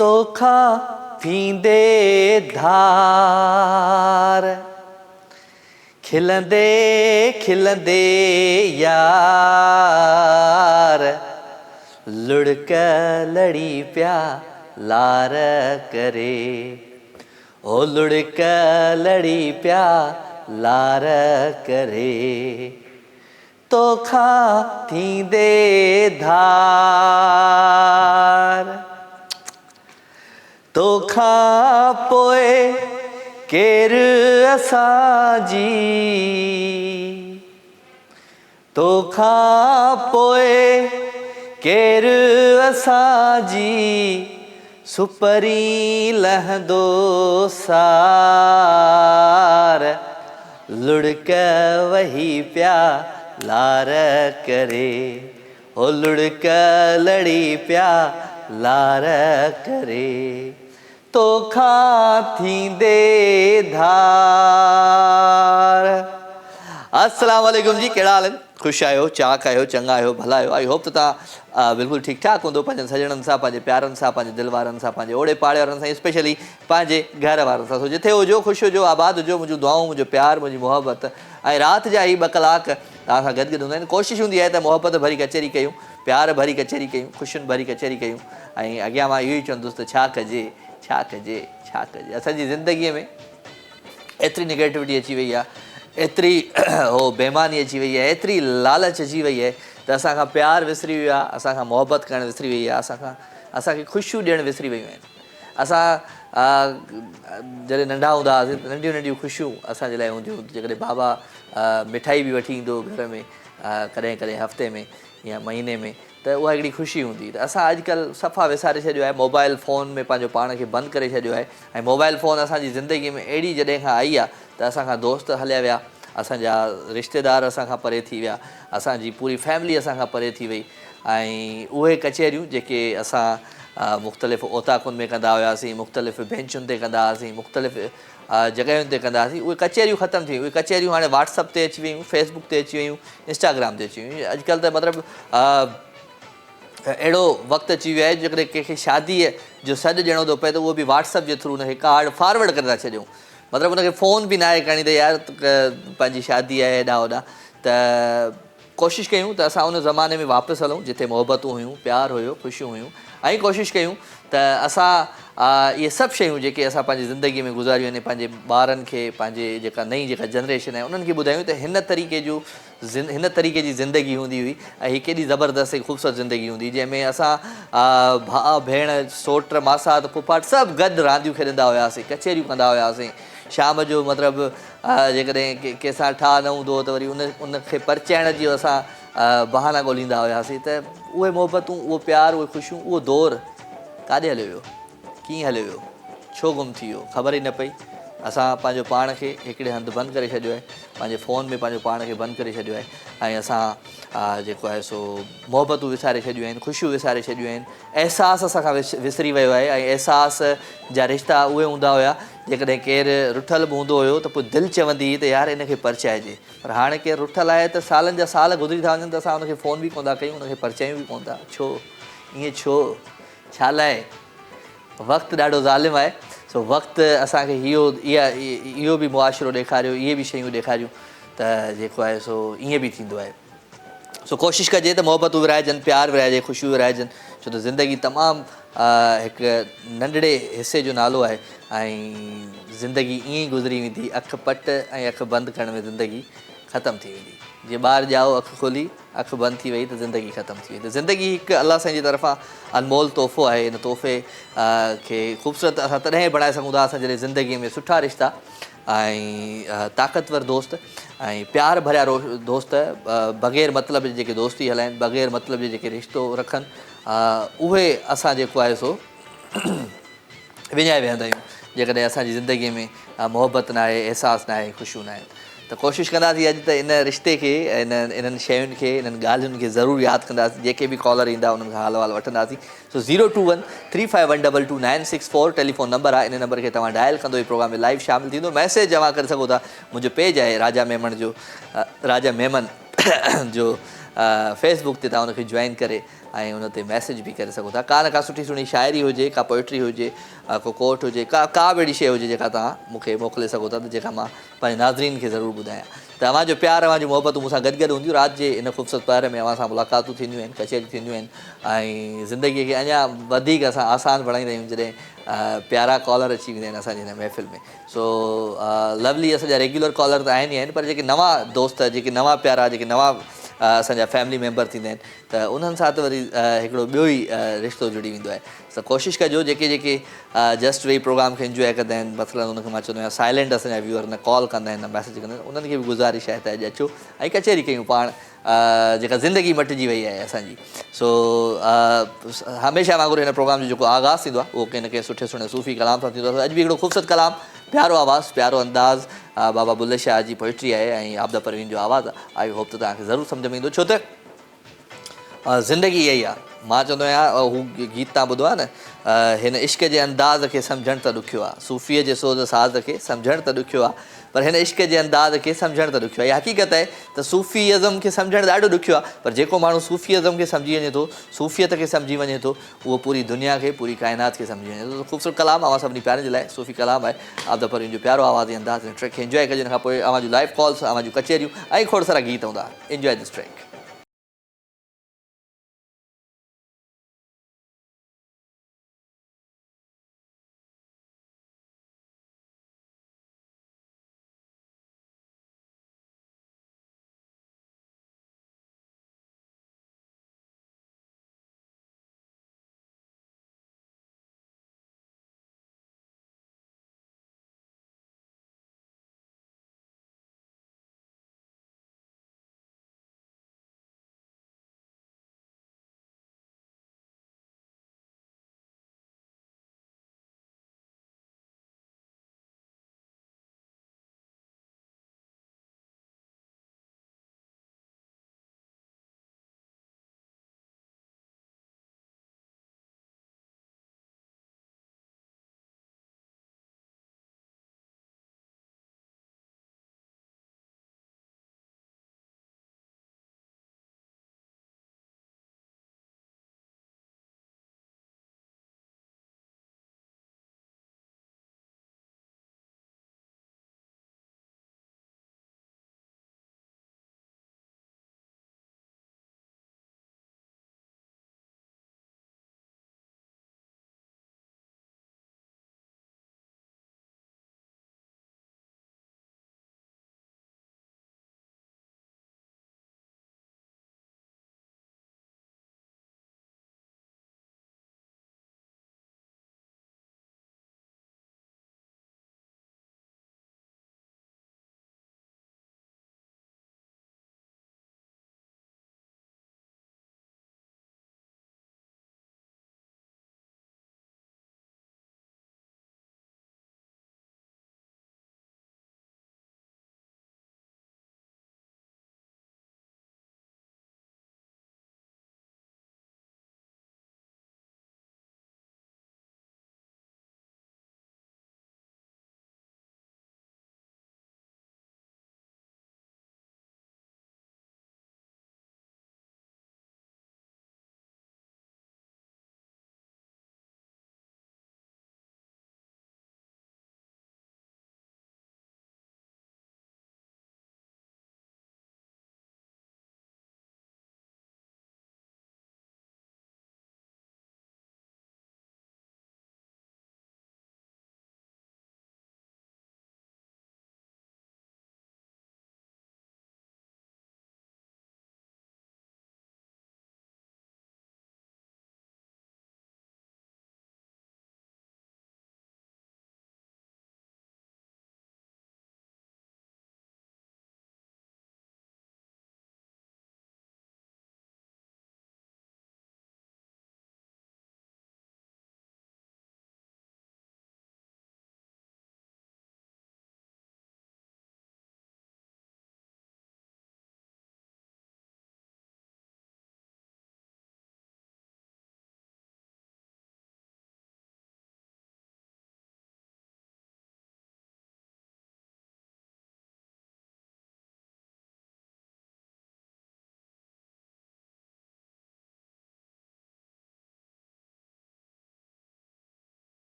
तोखा पींदे धार खिलंदे खिलंदे यार लुढ़क लड़ी पिया लार करे ओ लुढ़क लड़ी पिया लार करे तोखा थींदे धार तोखा पोए केर असांजी तोखा पोए केर असांजी सुपरी लहंदो सार लुढ़क वही पिया लार करे ओ लुढ़क लड़ी पिया लार करे तोखा थींदे धार। अस्सलाम वालेकुम जी, कहिड़ा हाल आहिनि? ख़ुशि आहियो, चाक आहियो, चङा आहियो, भला आहियो। आई होप त तव्हां बिल्कुलु ठीकु ठाक हूंदो पंहिंजनि सॼणनि सां, पंहिंजे प्यारनि सां, पंहिंजे दिलि वारनि सां, पंहिंजे ओड़े पाड़े वारनि सां, स्पेशली पंहिंजे घर वारनि सां। सो जिथे हुजो, ख़ुशि हुजो, आबाद हुजो। मुंहिंजूं दुआऊं, मुंहिंजो प्यारु, मुंहिंजी मोहबत ऐं राति जा ई 2 कलाक तव्हां सां गॾु हूंदा आहिनि। कोशिशि हूंदी आहे त मोहबत भरी कचहरी कयूं, प्यार भरी कचहरी कयूं, ख़ुशियुनि भरी कचहरी कयूं। ऐं अॻियां मां इहो ई चवंदुसि त छा कजे छा कजे छा कजे। असांजी ज़िंदगीअ में एतिरी नेगेटिविटी अची वई आहे, एतिरी हो बेईमानी अची वई आहे, एतिरी लालच अची वई आहे त असांखां प्यारु विसरी वियो आहे, असांखां मोहबत करणु विसरी वई आहे, असांखे ख़ुशियूं ॾियणु विसरी वियूं आहिनि। असां जॾहिं नंढा हूंदा हुआसीं त नंढियूं नंढियूं ख़ुशियूं असांजे लाइ हूंदियूं। जेकॾहिं बाबा मिठाई बि वठी ईंदो घर में कॾहिं कॾहिं हफ़्ते में या महीने में, त उहा हिकिड़ी ख़ुशी हूंदी। त असां अॼुकल्ह सफ़ा विसारे छॾियो आहे, मोबाइल फ़ोन में पंहिंजो पाण खे बंदि करे छॾियो आहे। ऐं मोबाइल फ़ोन असांजी ज़िंदगीअ में अहिड़ी जॾहिं खां आई आहे त असांखां दोस्त हलिया विया, असांजा रिश्तेदार असांखां परे थी विया, असांजी पूरी फैमिली असांखां परे थी वई। ऐं उहे कचहरियूं जेके असां मुख़्तलिफ़ ओताकुनि में कंदा हुआसीं, मुख़्तलिफ़ बेंचुनि ते कंदा हुआसीं, मुख़्तलिफ़ जॻहियुनि ते कंदा हुआसीं, उहे कचहरियूं ख़तमु थी वियूं। उहे कचहरियूं हाणे व्हाट्सअप ते अची वियूं, फेसबुक ते अची वियूं, इंस्टाग्राम ते अची वियूं। अॼुकल्ह त मतिलबु अहिड़ो वक़्तु अची वियो आहे जेकॾहिं कंहिंखे शादीअ जो सॾु ॾियणो थो पए त उहो बि व्हाट्सअप जे थ्रू हुनखे कार्ड फॉरवर्ड करे था छॾियूं। मतिलबु हुनखे फ़ोन बि न आहे करणी त यार पंहिंजी शादी आहे हेॾां होॾां। त कोशिशि कयूं त असां उन ज़माने में वापसि हलूं जिते मोहबतूं हुयूं, प्यारु हुयो, ख़ुशियूं हुयूं। ऐं कोशिशि कयूं त असां इहे सभु शयूं जेके असां पंहिंजी ज़िंदगीअ में गुज़ारियूं आहिनि, पंहिंजे ॿारनि खे, पंहिंजे जेका नई जेका जनरेशन आहे उन्हनि खे ॿुधायूं त हिन तरीक़े जी ज़िंदगी हूंदी हुई ऐं हीअ केॾी ज़बरदस्त ऐं ख़ूबसूरत ज़िंदगी हूंदी हुई, जंहिंमें असां भाउ भेण सोट मासात फुफाट सभु गॾु रांदियूं खेॾंदा हुआसीं, कचहरियूं कंदा हुआसीं। शाम जो मतिलबु जेकॾहिं कंहिंसां ठाह न हूंदो हो त वरी उनखे परचाइण जी असां बहाना ॻोल्हींदा हुआसीं। त उहे मोहबतूं, उहो प्यारु, उहे ख़ुशियूं, उहो दौरु काॾे हलियो वियो, कीअं हलियो वियो, छो गुम थी वियो, ख़बर ई न पई। असां पंहिंजो पाण खे हिकिड़े हंधि बंदि करे छॾियो आहे, पंहिंजे फ़ोन में पंहिंजो पाण खे बंदि करे छॾियो आहे। ऐं असां जेको आहे सो मोहबतूं विसारे छॾियूं आहिनि, ख़ुशियूं विसारे छॾियूं आहिनि, अहसासु असांखां विसरी वियो आहे। ऐं अहसास जा रिश्ता उहे हूंदा हुआ जेकॾहिं केरु रुठल बि हूंदो हुयो त पोइ दिलि चवंदी हुई त यार इनखे परचाइजे। पर हाणे केरु रुठल आहे त सालनि जा साल गुज़री था वञनि त असां हुनखे फ़ोन बि कोन था कयूं, हुनखे परचायूं बि कोन था। छो ईअं, छो, छा लाइ? वक़्तु ॾाढो ज़ालिम आहे। सो वक़्तु असांखे इहो बि मुआशिरो ॾेखारियो, इहे बि शयूं ॾेखारियूं त जेको आहे सो ईअं बि थींदो आहे। सो कोशिशि कजे त मोहबतूं विराइजनि, प्यारु विराइजे, ख़ुशियूं विराइजनि। छो त ज़िंदगी तमामु हिकु नंढड़े हिसे जो नालो आहे ऐं ज़िंदगी ईअं ई गुज़री वेंदी। अखि पट ऐं अखि बंदि करण में ज़िंदगी ख़तमु थी वेंदी। जीअं ॿाहिरि ॼाओ, अखि खोली, अखि बंदि थी वई त ज़िंदगी ख़तमु थी वई। त ज़िंदगी हिकु अलाह साईं जी तरफ़ां अनमोल तोहफ़ो आहे। इन तोहफ़े खे ख़ूबसूरत असां तॾहिं बणाए सघूं था असां जॾहिं ज़िंदगीअ में सुठा रिश्ता ऐं ताक़तवर दोस्त ऐं प्यार भरिया दोस्त, बग़ैर मतिलब जे जेके दोस्ती हलाइनि, बग़ैर मतिलब जे जेके रिश्तो रखनि, उहे असां जेको आहे सो विञाए विहंदा आहियूं जेकॾहिं असांजी ज़िंदगीअ में मोहबत न आहे, अहसासु न आहे, ख़ुशियूं न आहिनि। त कोशिशि कंदासीं अॼु त इन रिश्ते खे, इन्हनि शयुनि खे, इन्हनि ॻाल्हियुनि खे ज़रूरु यादि कंदासीं। जेके बि कॉलर ईंदा उन्हनि खां हाल वाल वठंदासीं। सो 021-35122964 टेलीफोन नंबर आहे। इन नंबर खे तव्हां डायल कंदो ई प्रोग्राम में लाइव शामिलु थींदो। मैसेज जमा करे सघो था। मुंहिंजो पेज आहे राजा मेमन जो फेसबुक ते तव्हां उनखे जॉइन करे ऐं उन ते मैसेज बि करे सघो था। का सुठी सुठी शाइरी हुजे, का पोइट्री हुजे, को कोट हुजे, का बि अहिड़ी शइ हुजे जेका तव्हां मूंखे मोकिले सघो था, त जेका मां पंहिंजे नाज़रीन खे ज़रूरु ॿुधायां। तव्हांजो प्यार, तव्हांजी मोहबतूं मूंसां गॾु हूंदियूं। राति जे इन ख़ूबसूरत पहर में अव्हां सां मुलाक़ातूं थींदियूं आहिनि, कचहरी थींदियूं आहिनि, ऐं ज़िंदगीअ खे अञा वधीक असां आसान बणाईंदा आहियूं जॾहिं प्यारा कॉलर अची वेंदा आहिनि असांजी हिन महफ़िल में। सो लवली असांजा रेग्युलर कॉलर त आहिनि ई आहिनि, पर जेके नवां दोस्त, जेके नवां प्यारा, जेके नवां असांजा फैमिली मेंबर थींदा आहिनि, त उन्हनि सां त वरी हिकिड़ो ॿियो ई रिश्तो जुड़ी वेंदो आहे। त कोशिशि कजो जेके जस्ट वेही प्रोग्राम खे इंजॉय कंदा आहिनि, मतिलबु उनखे मां चवंदो आहियां साइलेंट असांजा व्यूअर न कॉल कंदा आहिनि, न मैसेज कंदा आहिनि, उन्हनि खे बि गुज़ारिश आहे त अॼु अचो ऐं कचहरी कयूं पाण, जेका ज़िंदगी मटिजी वई आहे असांजी। सो हमेशह वांगुरु हिन प्रोग्राम जो जेको आगाज़ थींदो आहे उहो कंहिं न कंहिं सुठे सूफ़ी कलाम सां थींदो आहे। अॼु बि हिकिड़ो ख़ूबसूरत कलाम, प्यारो आवाज़ु, प्यारो अंदाज़, बाबा बुल्ले शाह जी पोइट्री आहे ऐं आबदा परवीन जो आवाज़ु आहे। आई होप त तव्हांखे ज़रूरु सम्झ में ईंदो, छो त ज़िंदगी इहा ई आहे। मां चवंदो आहियां, हू गीत तव्हां ॿुधो आहे न, हिन इश्क जे अंदाज़ खे सम्झणु त ॾुखियो आहे, सूफ़ीअ जे सोज़ साज़ खे सम्झणु त ॾुखियो आहे, पर हिन इश्क जे अंदाज़ खे सम्झणु त ॾुखियो आहे। इहा हक़ीक़त आहे त सूफ़ीअज़म खे सम्झणु ॾाढो ॾुखियो आहे, पर जेको माण्हू सूफ़ीअज़म खे सम्झी वञे थो, सूफ़ियत खे सम्झी वञे थो, उहो पूरी दुनिया खे, पूरी काइनात खे सम्झी वञे थो। ख़ूबसूरत कलाम अवां सभिनी प्यारनि जे लाइ सूफ़ी कलाम आहे, आबदा परवीन जो प्यारो आवाज़ अंदाज़। ट्रैक खे इंजॉय कजो। हिन खां पोइ अवां जूं लाइव कॉल्स, अवां जूं कचहरियूं ऐं खोड़ सारा गीत हूंदा। Enjoy this track.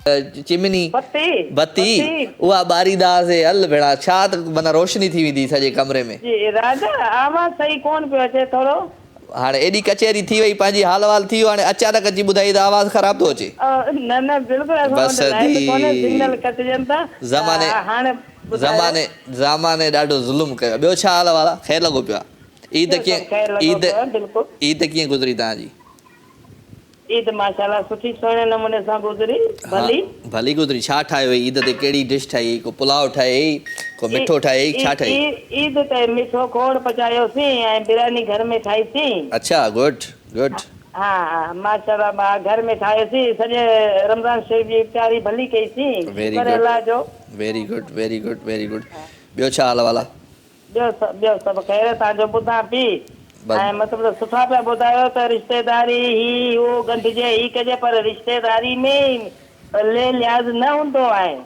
चिमनी बत्ती बत्ती उहा ॿारींदासीं हल भेणा छा त माना रोशनी थी वेंदी सॼे कमरे में। जी राजा आवाज़ सही कोन पियो अचे थोरो। हाणे एॾी कचहरी थी वई पंहिंजी हाल वाल थी वियो हाणे अचानक अची ॿुधाई त आवाज़ ख़राब थो अचे। न न बिल्कुलु असां बस वटि लाइट दी कोन्हे सिग्नल कटिजनि था ज़माने हाणे ज़माने ॾाढो ज़ुल्म कयो। ॿियो छा हाल वाला ख़ैर लॻो पियो आहे। ईद कीअं ईद कीअं गुज़री तव्हांजी? ईद माशाल्लाह सुठी सुहिणे नमूने सां गुज़री भली भली गुज़री। छा ठाहियो हुई ईद ते कहिड़ी डिश ठाही? को पुलाव ठाहे को मिठो ठाहे छा ठाही? ईद ते मिठो खोड़ पचायोसीं ऐं बिरयानी घर में ठाहीसीं। अच्छा गुड गुड। हा माशाल्लाह मां घर में ठाहियोसीं सॼे रमज़ान शरीफ़ जी इफ्तारी भली कईसीं। शुक्र अल्लाह जो। Very good very good very good. ॿियो छा हाल वाला? ॿियो सभु ख़ैर तव्हांजो ॿुधां पई ऐं मतिलबु सुठा पिया ॿुधायो त रिश्तेदारी ही उहो गंढिजे ही कजे पर रिश्तेदारी में ले लिहाज़ न हूंदो आहे।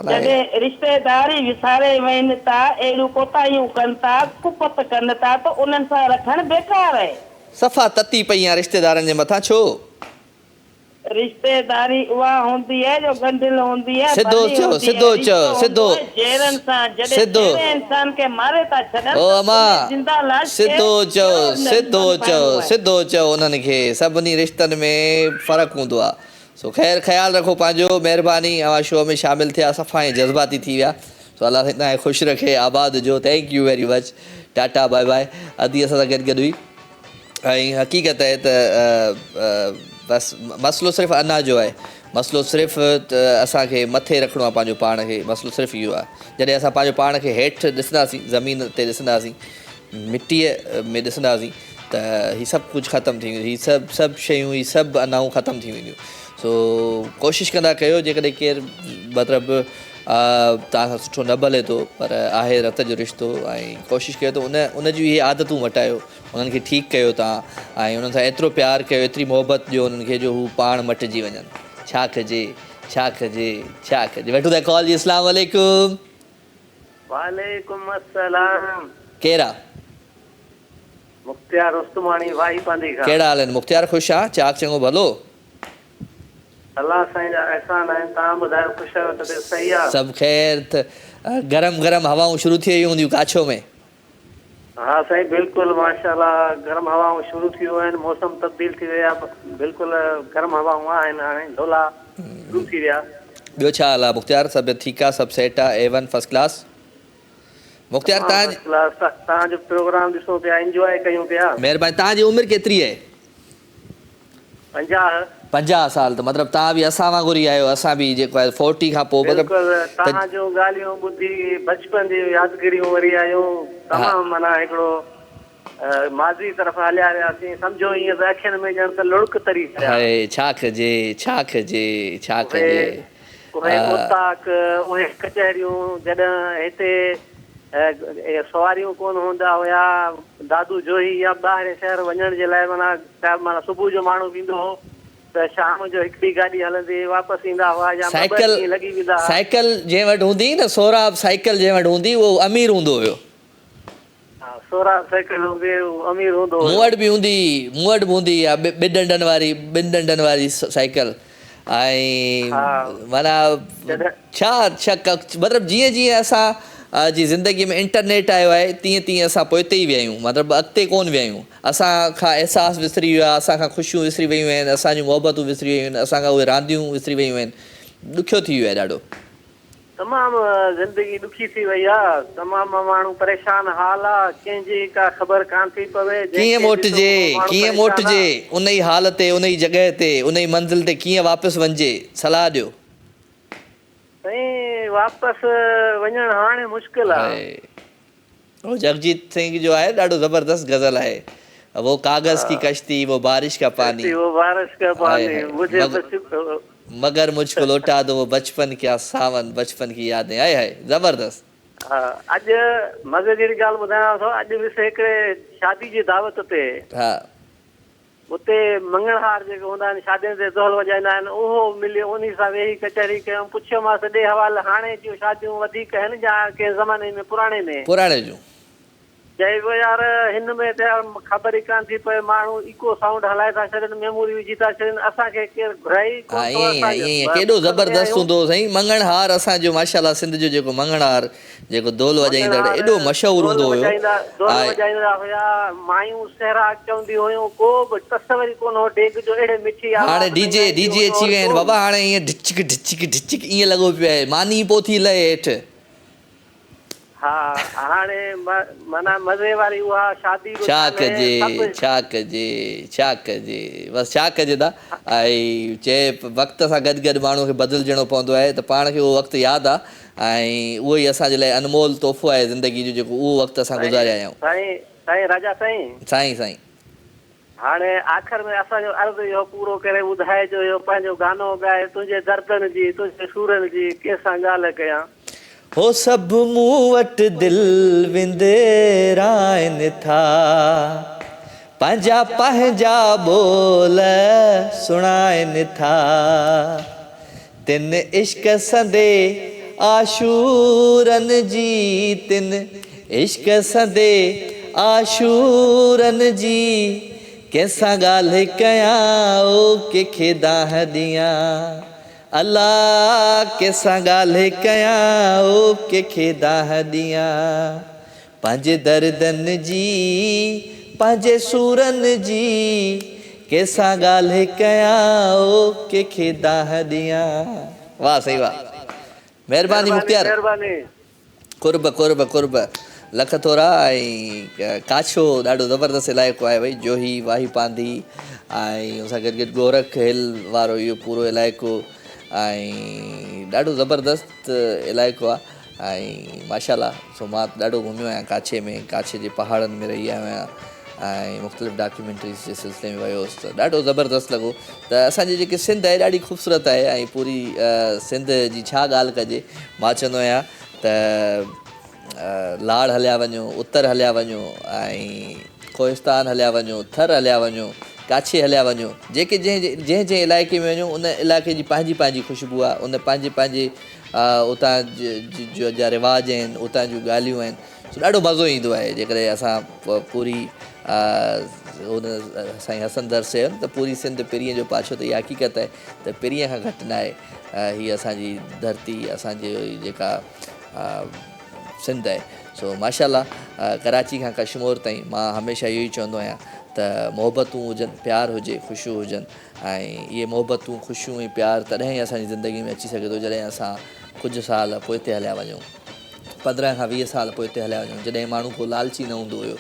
जॾहिं रिश्तेदारी विसारे वञनि था अहिड़ियूं कोताहियूं कनि था कुपत कनि था त उन्हनि सां रखणु बेकार आहे। सफ़ा तती पई आहे रिश्तेदारनि जे मथां छो? रिश्तेदारी उहा हूंदी आहे जो गंढिल हूंदी आहे। सिधो चओ सिधो चओ सिधो जहिड़नि सां जॾहिं इंसान खे मारे था छॾनि ओ अमा सिधो चओ सिधो चओ सिधो चओ उन्हनि खे सभिनी रिश्तनि में फ़र्क़ु हूंदो आहे। सो ख़ैर ख़्यालु रखो पंहिंजो महिरबानी अवां शो में शामिलु थिया सफ़ा ऐं जज़्बाती थी विया। सो अलाह तव्हांखे ख़ुशि रखे आबाद जो। Thank you very much tata bye bye. अदी असां सां गॾु हुई ऐं हक़ीक़त आहे त बसि मसइलो सिर्फ़ु अना जो आहे। मसइलो सिर्फ़ु असांखे मथे रखिणो आहे पंहिंजो पाण खे। मसइलो सिर्फ़ु इहो आहे जॾहिं असां पंहिंजो पाण खे हेठि ॾिसंदासीं ज़मीन ते ॾिसंदासीं मिटीअ में ॾिसंदासीं त हीअ सभु कुझु ख़तमु थी वेंदो। हीअ सभु शयूं हीअ सभु अनाऊं ख़तमु थी वेंदियूं। सो कोशिशि कंदा कयो जेकॾहिं केरु मतिलबु तव्हां सां सुठो न भले थो पर आहे रत जो रिश्तो ऐं कोशिशि कयो त उन जूं इहे आदतूं मटायो उन्हनि खे ठीकु कयो तव्हां ऐं उन्हनि सां एतिरो प्यारु कयो एतिरी मोहबत ॾियो उन्हनि खे जो हू पाण मटिजी वञनि। छा कजे छा कजे छा कजे। वठूं था कॉल जी। अस्सलाम वालेकुम। वालेकुम अस्सलाम। केरु आहे? मुख्तियार उस्तमानी भाई पांदी का। कहिड़ा हाल आहिनि मुख्तियार? ख़ुशि आहे? चाक चङो भलो? अल्लाह साईं जा एहसान आहिनि। तव्हां ॿुधायो ख़ुशि आहियो त सही आहे? सभु ख़ैर त गरम गरम हवाऊं शुरू थी वयूं हूंदियूं काछो में? हाँ साईं बिल्कुलु माशाल्लाह गरम हवाऊं शुरू थी वियूं आहिनि। मौसम तब्दील थी विया बिल्कुलु गरम हवाऊं आहिनि हाणे ढोला शुरू थी विया। ॿियो छा हाल आहे मुख्तियार? सभु ठीकु आहे? सभु सेट आहे? A1 first class? मुख्तियार तव्हांजो प्रोग्राम ॾिसूं पिया इंजॉय कयूं पिया। महिरबानी। तव्हांजी उमिरि केतिरी आहे? 50 साल। त मतिलबु तव्हां बि असां वांगुरु ई आहियो। असां बि जेको आहे 40 खां पोइ तव्हांजो ॻाल्हियूं ॿुधी बचपन जी यादगिरियूं वरी आयूं तमामु माना हिकिड़ो माज़ी तरफ़ हलिया वियासीं। सम्झो ईअं त अखियुनि में ॼण त लुड़क तरी छा कजे छा कजे छा कजे। उहे ओताक उहे कचहरियूं जॾहिं हिते सवारियूं कोन हूंदा हुया दादू जोही या ॿाहिरि शहर वञण जे लाइ माना सुबुह जो माण्हू वेंदो हो त शाम जो हिकिड़ी गाॾी हलंदी वापसि ईंदा हुआ या लॻी वेंदा। साइकिल जंहिं वटि हूंदी न सोराब साइकिल जंहिं वटि हूंदी उहो अमीर हूंदो हुयो। सोराब साइकिल हूंदी अमीर हूंदो। मूं वटि बि हूंदी ॿिनि डंडनि वारी साइकिल ऐं माना छा मतिलबु जीअं जीअं असां जी ज़िंदगीअ में इंटरनेट आयो आहे तीअं तीअं असां पोइते ई विया आहियूं मतिलबु अॻिते कोन विया आहियूं। असां खां अहसासु विसरी वियो आहे असांखां ख़ुशियूं विसरी वियूं आहिनि असांजूं मोहबतूं विसरी वियूं आहिनि असांखां उहे रांदियूं विसरी वियूं आहिनि। ॾुखियो थी वियो आहे ॾाढो। तमामु ज़िंदगी ॾुखी थी वई आहे। तमामु माण्हू परेशान हाल आहे। कंहिंजी का ख़बर कान थी पवे कीअं मोटिजे उन ई हाल ते उन ई जॻह ते उन ई मंज़िल ते कीअं वापसि वञिजे सलाह ॾियो। साईं वापसि वञणु हाणे मुश्किल आहे। वो जगजीत सिंह जो आहे ॾाढो ज़बरदस्त गज़ल आहे वो कागज़ की कश्ती वो बारिश का पानी मगर मुझको लौटा दो वो बचपन क्या सावन बचपन की यादें आए हाय ज़बरदस्त। अॼु मज़े जहिड़ी ॻाल्हि ॿुधायांव थो। अॼु विस हिकिड़े शादी जी दावत ते उते मंगणहार जेके हूंदा आहिनि शादियुनि ते ढोल वॼाईंदा आहिनि उहो मिलियो उन सां वेही कचहरी कयूं। पुछियोमांसि ॾे हवाले हाणे जूं शादियूं वधीक आहिनि या कंहिं ज़माने में पुराणे जूं? चइबो यार हिन में त ख़बर ई कान थी पए माण्हू इको साउंड हलाए था छॾनि मेमोरी विझी था छॾनि असांखे केरु घुराई हा ईअं केॾो ज़बरदस्त हूंदो हो साईं मंगणहार असांजो माशाल्लाह सिंध जो जेको मंगणहार जेको दोल वॼाईंदड़ एॾो मशहूरु हूंदो हुयो दोल वॼाईंदा हुया मायूं सहरा चवंदियूं हुयूं को बि तस्वर ई कोन हो डेग जो अहिड़े मिठी हाणे डीजे अची विया आहिनि बाबा हाणे ईअं ढिचिक ढिचिक ढिचिक ईअं लॻो पियो आहे मानी पोइ थी लहे हेठि हा हाणे माना मज़े वारी उहा शादी छा कजे बसि छा कजे था ऐं चए वक़्त सां गॾु गॾु माण्हूअ खे बदिलजणो पवंदो आहे त पाण खे उहो वक़्तु यादि आहे ऐं उहो ई असांजे लाइ अनमोल तोहफ़ो आहे ज़िंदगी जो जेको उहो वक़्तु असां गुज़ारिया आहियूं साईं राजा साईं हाणे आख़िर में असांजो अर्ज़ु इहो पूरो करे ॿुधाइजो इहो पंहिंजो गानो ॻाए तुंहिंजे दर्दनि जी तुंहिंजे सूरनि जी कंहिंसां ॻाल्हि कयां हो सभु मूं वटि दिलि विंदेराइनि था पंहिंजा ॿोल सुणाइनि था तिन इश्क संदे आशूरनि जी तिन इश्क संदे आशूरनि जी कंहिंसां ॻाल्हि कयां ओ कंहिंखे दाह ॾियां अल्लाह कंहिंसां ॻाल्हि कयां ओ कंहिंखे दाह ॾियां पंहिंजे दर्दनि जी पंहिंजे सूरनि जी कंहिंसां ॻाल्हि कयां ओ कंहिंखे दाह ॾियां वाह सही वाह महिरबानी मुख़्तियार कुर्ब लख थोरा ऐं काछो ॾाढो ज़बरदस्त इलाइक़ो आहे भई जोही वाही पांधी ऐं उन सां गॾु गोरख हिल वारो इहो पूरो इलाइक़ो ऐं ॾाढो ज़बरदस्त इलाइक़ो आहे ऐं माशाल्लाह सो मां ॾाढो घुमियो आहियां काछे में काछे जे पहाड़नि में रही आहियां ऐं मुख़्तलिफ़ डॉक्यूमेंट्रीज़ जे सिलसिले में वियो हुउसि त ॾाढो ज़बरदस्त लॻो त असांजी जेकी सिंध आहे ॾाढी ख़ूबसूरत आहे ऐं पूरी सिंध जी छा ॻाल्हि कजे मां चवंदो आहियां त लाड़ हलिया वञो उत्तर हलिया वञो ऐं कोहिस्तान हलिया वञो थर हलिया वञो काछे हलिया वञो जेके जंहिं इलाइक़े में वञो उन इलाइक़े जी पंहिंजी ख़ुशबू आहे उन पंहिंजे उतां जा रिवाज आहिनि उतां जूं ॻाल्हियूं आहिनि सो ॾाढो मज़ो ईंदो आहे जेकॾहिं असां पूरी हुन साईं हसन दर से त पूरी सिंध पिरीअ जो पाछो त इहा हक़ीक़त आहे त पिरीअ खां घटि न आहे हीअ असांजी धरती असांजी जेका सिंध आहे सो माशाल्लाह कराची खां कश्मीर ताईं मां हमेशह इहो ई चवंदो आहियां त मोहबतूं हुजनि प्यार हुजे ख़ुशियूं हुजनि ऐं इहे मोहबतूं ख़ुशियूं ऐं प्यार तॾहिं ई असांजी ज़िंदगी में अची सघे थो जॾहिं असां कुझु साल पोइते हलिया वञूं 15 खां 20 साल पोइते हलिया वञूं जॾहिं माण्हू को लालची न हूंदो हुयो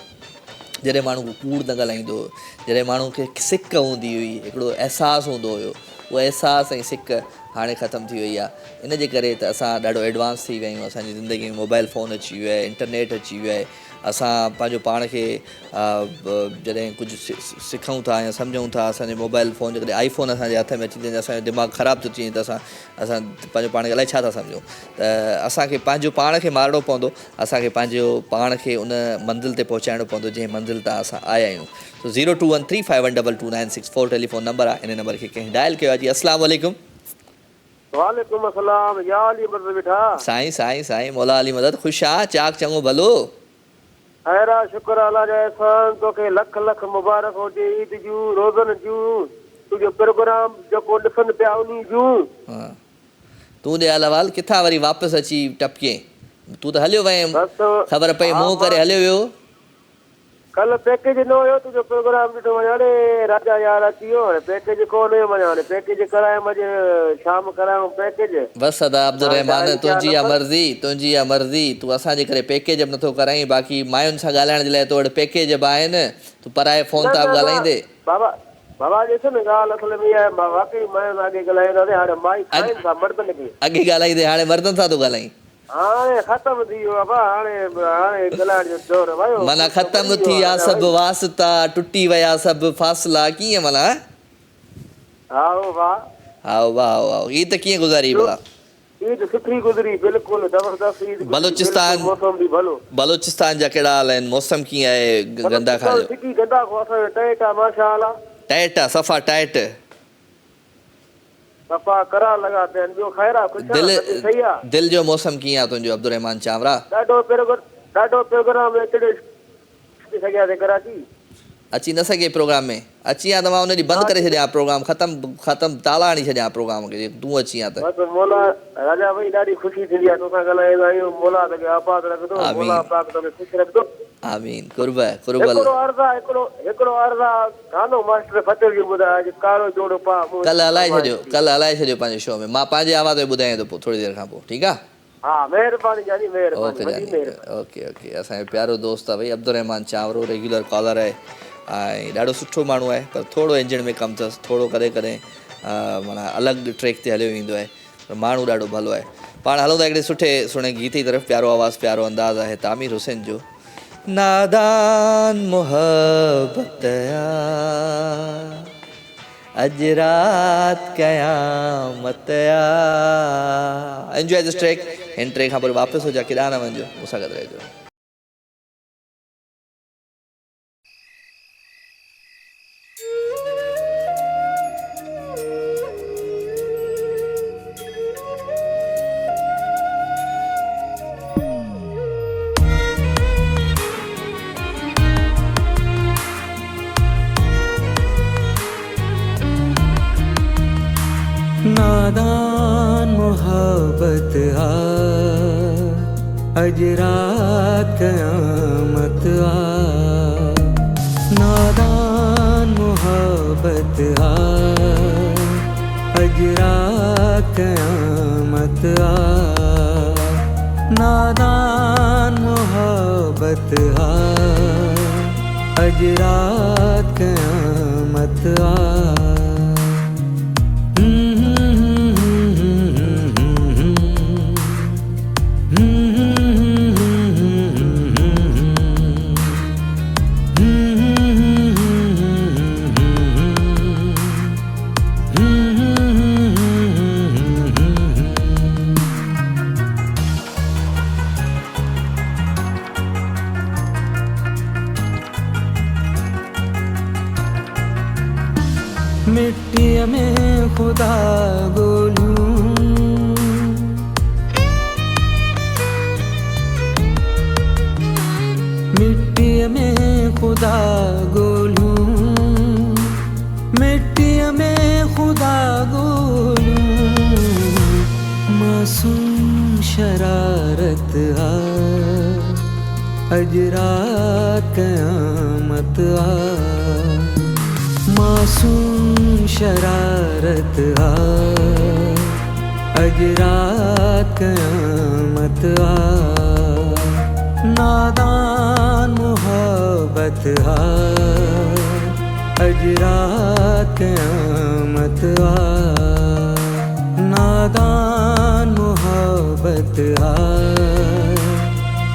जॾहिं माण्हू को कूड़ न ॻाल्हाईंदो हुयो जॾहिं माण्हू खे सिक हूंदी हुई हिकिड़ो अहसासु हूंदो हुयो उहो अहसासु ऐं सिक हाणे ख़तमु थी वई आहे इन जे करे त असां ॾाढो एडवांस थी विया आहियूं असांजी ज़िंदगी में मोबाइल फ़ोन अची वियो आहे इंटरनेट अची वियो आहे असां पंहिंजो पाण खे जॾहिं कुझु सिखूं था या सम्झूं था असांजे मोबाइल फ़ोन जे कॾहिं आई फ़ोन असांजे हथ में अची वञे असांजो दिमाग़ु ख़राबु थो थी वञे त असां पंहिंजो पाण खे अलाए छा था सम्झूं त असांखे पंहिंजो पाण खे मारणो पवंदो असांखे पंहिंजो पाण खे उन मंज़िल ते पहुचाइणो पवंदो जंहिं मंज़िल तां असां आया आहियूं सो 0213512296 टेलीफोन नंबर आहे इन नंबर खे कंहिं डायल कयो आहे जी अस्सलाम वालेकुम वालेकुम अस्सलाम या अली मदद बेटा साईं मौला अली मदद ख़ुशि आहे चाक चङो भलो खैरा शुक्र अल्लाह जा एहसान तोखे लख लख मुबारक हुजे ईद जूं रोज़नि जूं तुंहिंजो प्रोग्राम जेको ॾिसनि पिया उन जूं तूं ॾे अलावाल किथां वरी वापसि अची टपके तूं त हलियो वएं ख़बर पई मोह करे हलियो वियो कल पैकेज न हुयो तुंहिंजो प्रोग्राम ॾिठो वञा हाणे राजा यार अची वियो हाणे पैकेज कोन हुयो वञा हाणे पैकेज करायमि अॼु शाम करायूं पैकेज बसि अदा अब्दुल रहमान तुंहिंजी आहे मर्ज़ी तूं असांजे करे पैकेज बि नथो कराईं बाक़ी मायुनि सां ॻाल्हाइण जे लाइ तो वटि पैकेज बि आहिनि तूं पराए फ़ोन तां बि ॻाल्हाईंदे बाबा ॾिस न ॻाल्हि असल में आहे मां वाक़ई मायुनि अॻे ॻाल्हाईंदासीं हाणे माई खाइनि था मर्दनि खे अॻे ॻाल्हाईंदे हाणे मर्दनि सां थो ॻाल्हाईं हाणे ख़तम थी वियो बाबा हाणे ॻाल्हाइण जो दौर वियो माना ख़तम थी विया सभु वास्ता टुटी विया सभु फ़ासिला कीअं माना हा वाह ईद कीअं गुज़ारी भला ईद सुठी गुज़री बिल्कुलु ज़बरदस्त ईद बलोचिस्तान जा कहिड़ा हाल आहिनि मौसम कीअं आहे गंदा खा जो गंदा खो असांजो टाइट आहे माशाअल्लाह टाइट आहे सफ़ा टाइट सफ़ा करा लॻा पिया आहिनि ॿियो ख़ैर आहे कुझु सही आहे दिलि जो मौसम कीअं आहे तुंहिंजो अब्दुल रहमान चावरा ॾाढो प्रोग्राम हिकिड़े अची सघियासीं कराची अची न सघे प्रोग्राम में अची आ त मां उन ॾींहुं बंदि करे छॾियां प्रोग्राम ख़तमु ताला हणी छॾियां प्रोग्राम खे तूं अची आ त बसि मोला राजा भाई ॾाढी ख़ुशी थींदी आहे तोसां ॻाल्हाईंदा आहियूं मोला तोखे आबाद रखंदो मोला पाक तोखे ख़ुशि रखंदो आमीन कुर्ब हिकिड़ो अर्ज़ा गानो मास्टर फतेह जी ॿुधायो अॼु कारो जोड़ो पा कल्ह हलाए छॾियो पंहिंजे शो में मां पंहिंजे आवाज़ में ॿुधायां थो पोइ थोरी देरि खां पोइ ठीकु आहे हा महिरबानी जानी ओके ओके असांजो प्यारो दोस्त आहे भई अब्दुलरहमान चावरो रेगुलर कॉलर आहे ऐं ॾाढो सुठो माण्हू आहे पर थोरो इंजन में कमु अथसि थोरो कॾहिं कॾहिं माना अलॻि ट्रैक ते हलियो ईंदो आहे पर माण्हू ॾाढो भलो आहे पाण हलूं था हिकिड़े सुठे सुहिणे गीत जी तरफ़ प्यारो आवाज़ु प्यारो अंदाज़ आहे तामिर हुसैन जो नादान मोहब्बत अज रात क़यामत एंजॉय दिस ट्रैक हिन ट्रैक खां पोइ वापसि हो जा केॾांहुं न वञिजो मूंसां गॾु रहिजो नादान मोहब्बत अज रात क़यामत नादान मोहब्बत अज रात क़यामत नादान मोहब्बत अज रात क़यामत मिट्टी में खुदा गोलूं मिट्टी में खुदा गोलूं मिट्टी में खुदा गोलूं मासूम शरारत अज रात क़यामत मासूम शरारत अज रात क़यामत नादान मोहब्बत अज रात क़यामत नादान मोहब्बत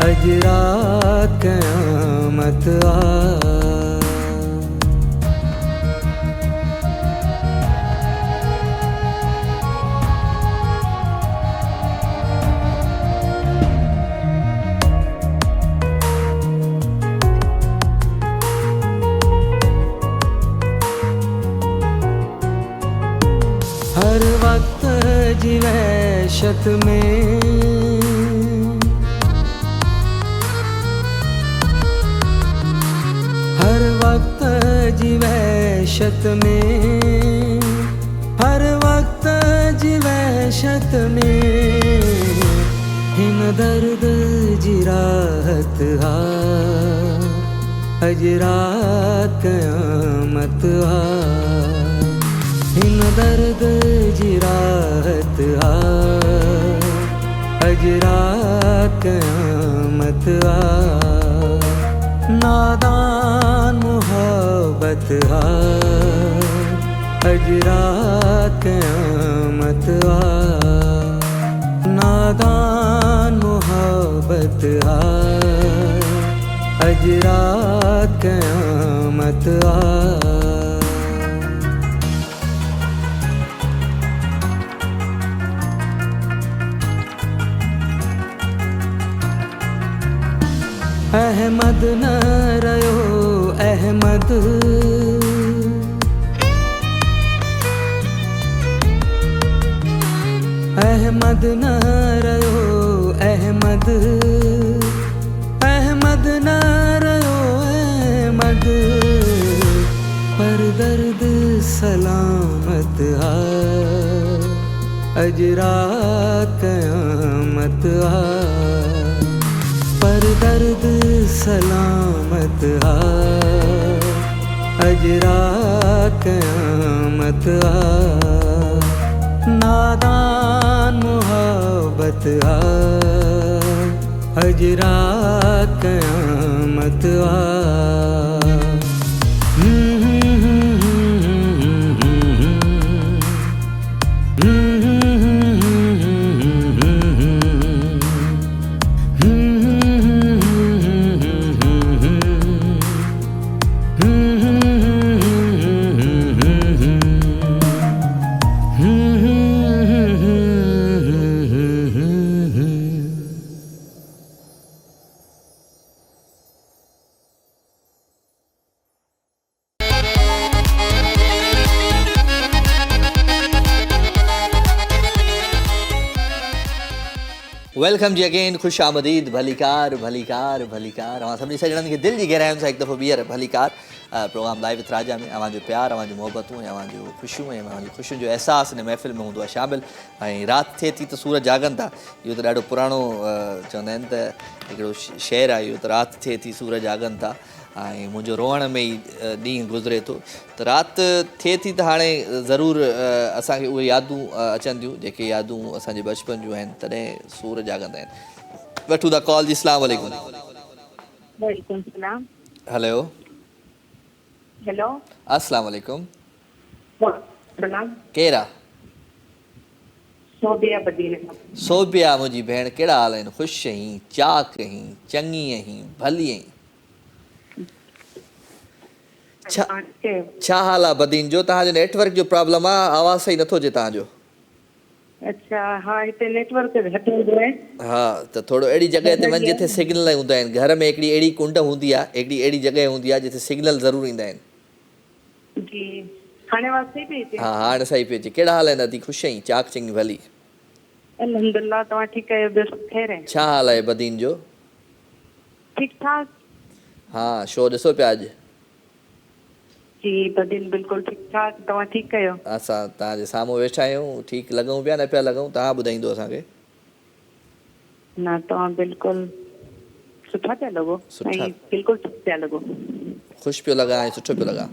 अज रात क़यामत हर वक्त जी वहशत में हर वक्त जी वहशत में हर वक्त जी वहशत में हिन दर्द जी राहत अज रात क़यामत हिन दर्द जी राहत अज रात क़यामत नादान मोहब्बत अज रात क़यामत नादान मोहब्बत अज रात क़यामत अहमद न रयो अहमद अहमद न रयो अहमद अहमद न रयो सलामत आ अज रात क़यामत आ पर दर्द सलामत आ अज रात क़यामत आ नादान मोहब्बत आ अज रात क़यामत आ वेलकम जी अगेन खुश आमदीद भलीकार भलीकार भलीकार अवां सभिनी सॼणनि खे दिलि जी गहराइयुनि सां हिकु दफ़ो ॿीहर भलीकार प्रोग्राम लाइव विथ राजा में अवांजो प्यार अवांजो मोहबतूं ऐं अवांजो ख़ुशियूं ऐं अवांजी ख़ुशियुनि जो अहसासु हिन महफ़िल में हूंदो आहे शामिल ऐं राति थिए थी त सूरज जागनि था इहो त ॾाढो पुराणो चवंदा आहिनि त हिकिड़ो शेर आहे इहो त राति थिए थी सूरज जागनि था ऐं मुंहिंजो रोअण में ई ॾींहुं गुज़रे थो त राति थिए थी त हाणे ज़रूरु असांखे उहे यादूं अचनि थियूं जेके यादूं असांजे बचपन जूं आहिनि तॾहिं सूर जाॻंदा आहिनि वठूं था कॉल जी अस्सलाम वालेकुम वालेकुम सलाम हेलो हेलो अस्सलाम वालेकुम सलाम केरु आहे सोबिया बदीन सोबिया मुंहिंजी भेण कहिड़ा हाल आहिनि ख़ुशि आहीं चाक आहीं चङी आहीं भली आहीं छा हाल आहे बदीन जो तव्हांजो नेटवर्क जो प्रॉब्लम आहे आवाज़ सही नथो अचे तव्हांजो अच्छा हा हिते नेटवर्क घटि हूंदो आहे हा त थोरो अहिड़ी जॻह ते वञ जिथे सिग्नल हूंदा आहिनि घर में हिकिड़ी अहिड़ी कुंड हूंदी आहे हिकिड़ी अहिड़ी जॻह हूंदी आहे जिथे सिग्नल ज़रूरु ईंदा आहिनि जी हाणे आवाज़ सही पई अचे हा हाणे सही पई अचे कहिड़ा हाल आहिनि अदी ख़ुशि आहीं चाक चङी भली अल्हम्दुलिल्लाह तव्हां ठीकु आहियो ॿियो सभु ख़ैर आहे छा हाल आहे बदीन जो ठीकु ठाक हा शो ॾिसो पिया अॼु जी बदीन बिल्कुलु ठीकु ठाक तव्हां ठीकु आहियो असां तव्हांजे साम्हूं वेठा आहियूं ठीकु लॻूं पिया न पिया लॻूं तव्हां ॿुधाईंदो असांखे न तव्हां बिल्कुलु सुठा पिया लॻो सुठा। ऐं बिल्कुलु ठीकु पिया लॻो ख़ुशि पियो लॻा ऐं सुठो पियो लॻा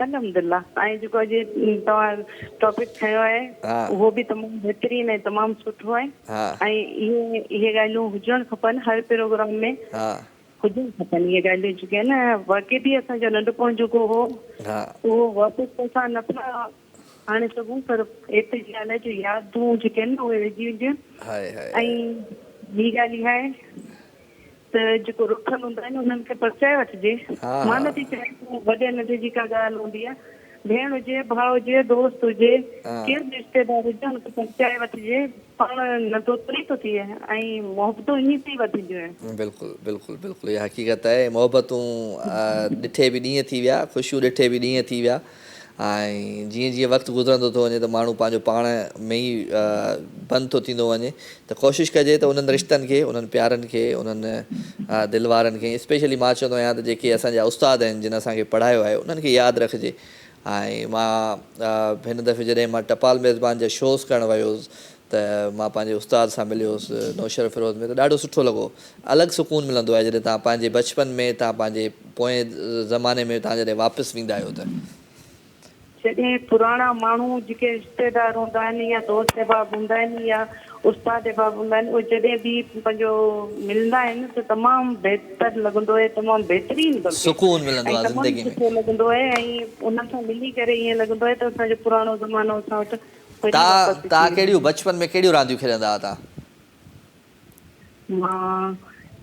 अल्हम्दुलिल्लाह ऐं जेको अॼु तव्हां टॉपिक खयो आहे हा। उहो बि तमामु बहितरीनु ऐं तमामु सुठो आहे हा ऐं इहे ॻाल्हियूं हुजणु खपनि हर प्रोग्राम में हा हुजणु खपनि इहे ॻाल्हियूं जेके आहे न वाक़ई बि असांजो नंढपण जेको हो हा उहो वापसि असां नथा आणे सघूं पर एतिरी ॻाल्हि आहे जो यादूं जेके आहिनि न उहे विझी हुजनि हाय हाय ऐं ॿी ॻाल्हि इहा आहे त जेको रुखल हूंदा आहिनि उन्हनि खे परचाए वठिजे हा, मां हा। नथी चाहियां वॾे नंढे जी का ॻाल्हि हूंदी आहे भेण हुजे भाउ हुजे दोस्त हुजे हा। केरु बि रिश्तेदार हुजे हुनखे परचाए वठिजे पाण नंढो थो थिए ऐं मोहबतूं ईअं थी वधिदियूं आहिनि बिल्कुलु बिल्कुलु बिल्कुलु इहा हक़ीक़त आहे मोहबतूं ॾिठे बि ॾींहं थी विया ख़ुशियूं ॾिठे बि ॾींहं थी विया ऐं जीअं जीअं वक़्तु गुज़रंदो थो वञे त माण्हू पंहिंजो पाण में ई बंदि थो थींदो वञे त कोशिशि कजे त उन्हनि रिश्तनि खे उन्हनि प्यारनि खे उन्हनि दिलि वारनि खे स्पेशली मां चवंदो आहियां त जेके असांजा उस्ताद आहिनि जिन असांखे पढ़ायो आहे उन्हनि खे यादि रखिजे ऐं मां हिन दफ़े जॾहिं मां टपाल मेज़बान जा शोज़ करणु वियो हुउसि त मां पंहिंजे उस्ताद सां मिलियो हुउसि नौशर फिरोज़ में त ॾाढो सुठो लॻो अलॻि सुकून मिलंदो आहे जॾहिं तव्हां पंहिंजे बचपन में तव्हां पंहिंजे पोएं ज़माने में तव्हां जॾहिं वापसि वेंदा आहियो त जॾहिं पुराणा माण्हू जेके रिश्तेदार हूंदा आहिनि या दोस्त अहबाब हूंदा आहिनि या उस्ताद अहबाब हूंदा आहिनि उहे जॾहिं बि पंहिंजो मिलंदा आहिनि त तमामु बहितर लॻंदो आहे तमामु बहितरीनु सुकून मिलंदो आहे ज़िंदगी में सुठो लॻंदो आहे ऐं उन्हनि सां मिली करे ईअं लॻंदो आहे त असांजो पुराणो ज़मानो असां वटि तव्हां कहिड़ियूं बचपन में कहिड़ियूं रांदियूं खेॾंदा हुआ तव्हां मां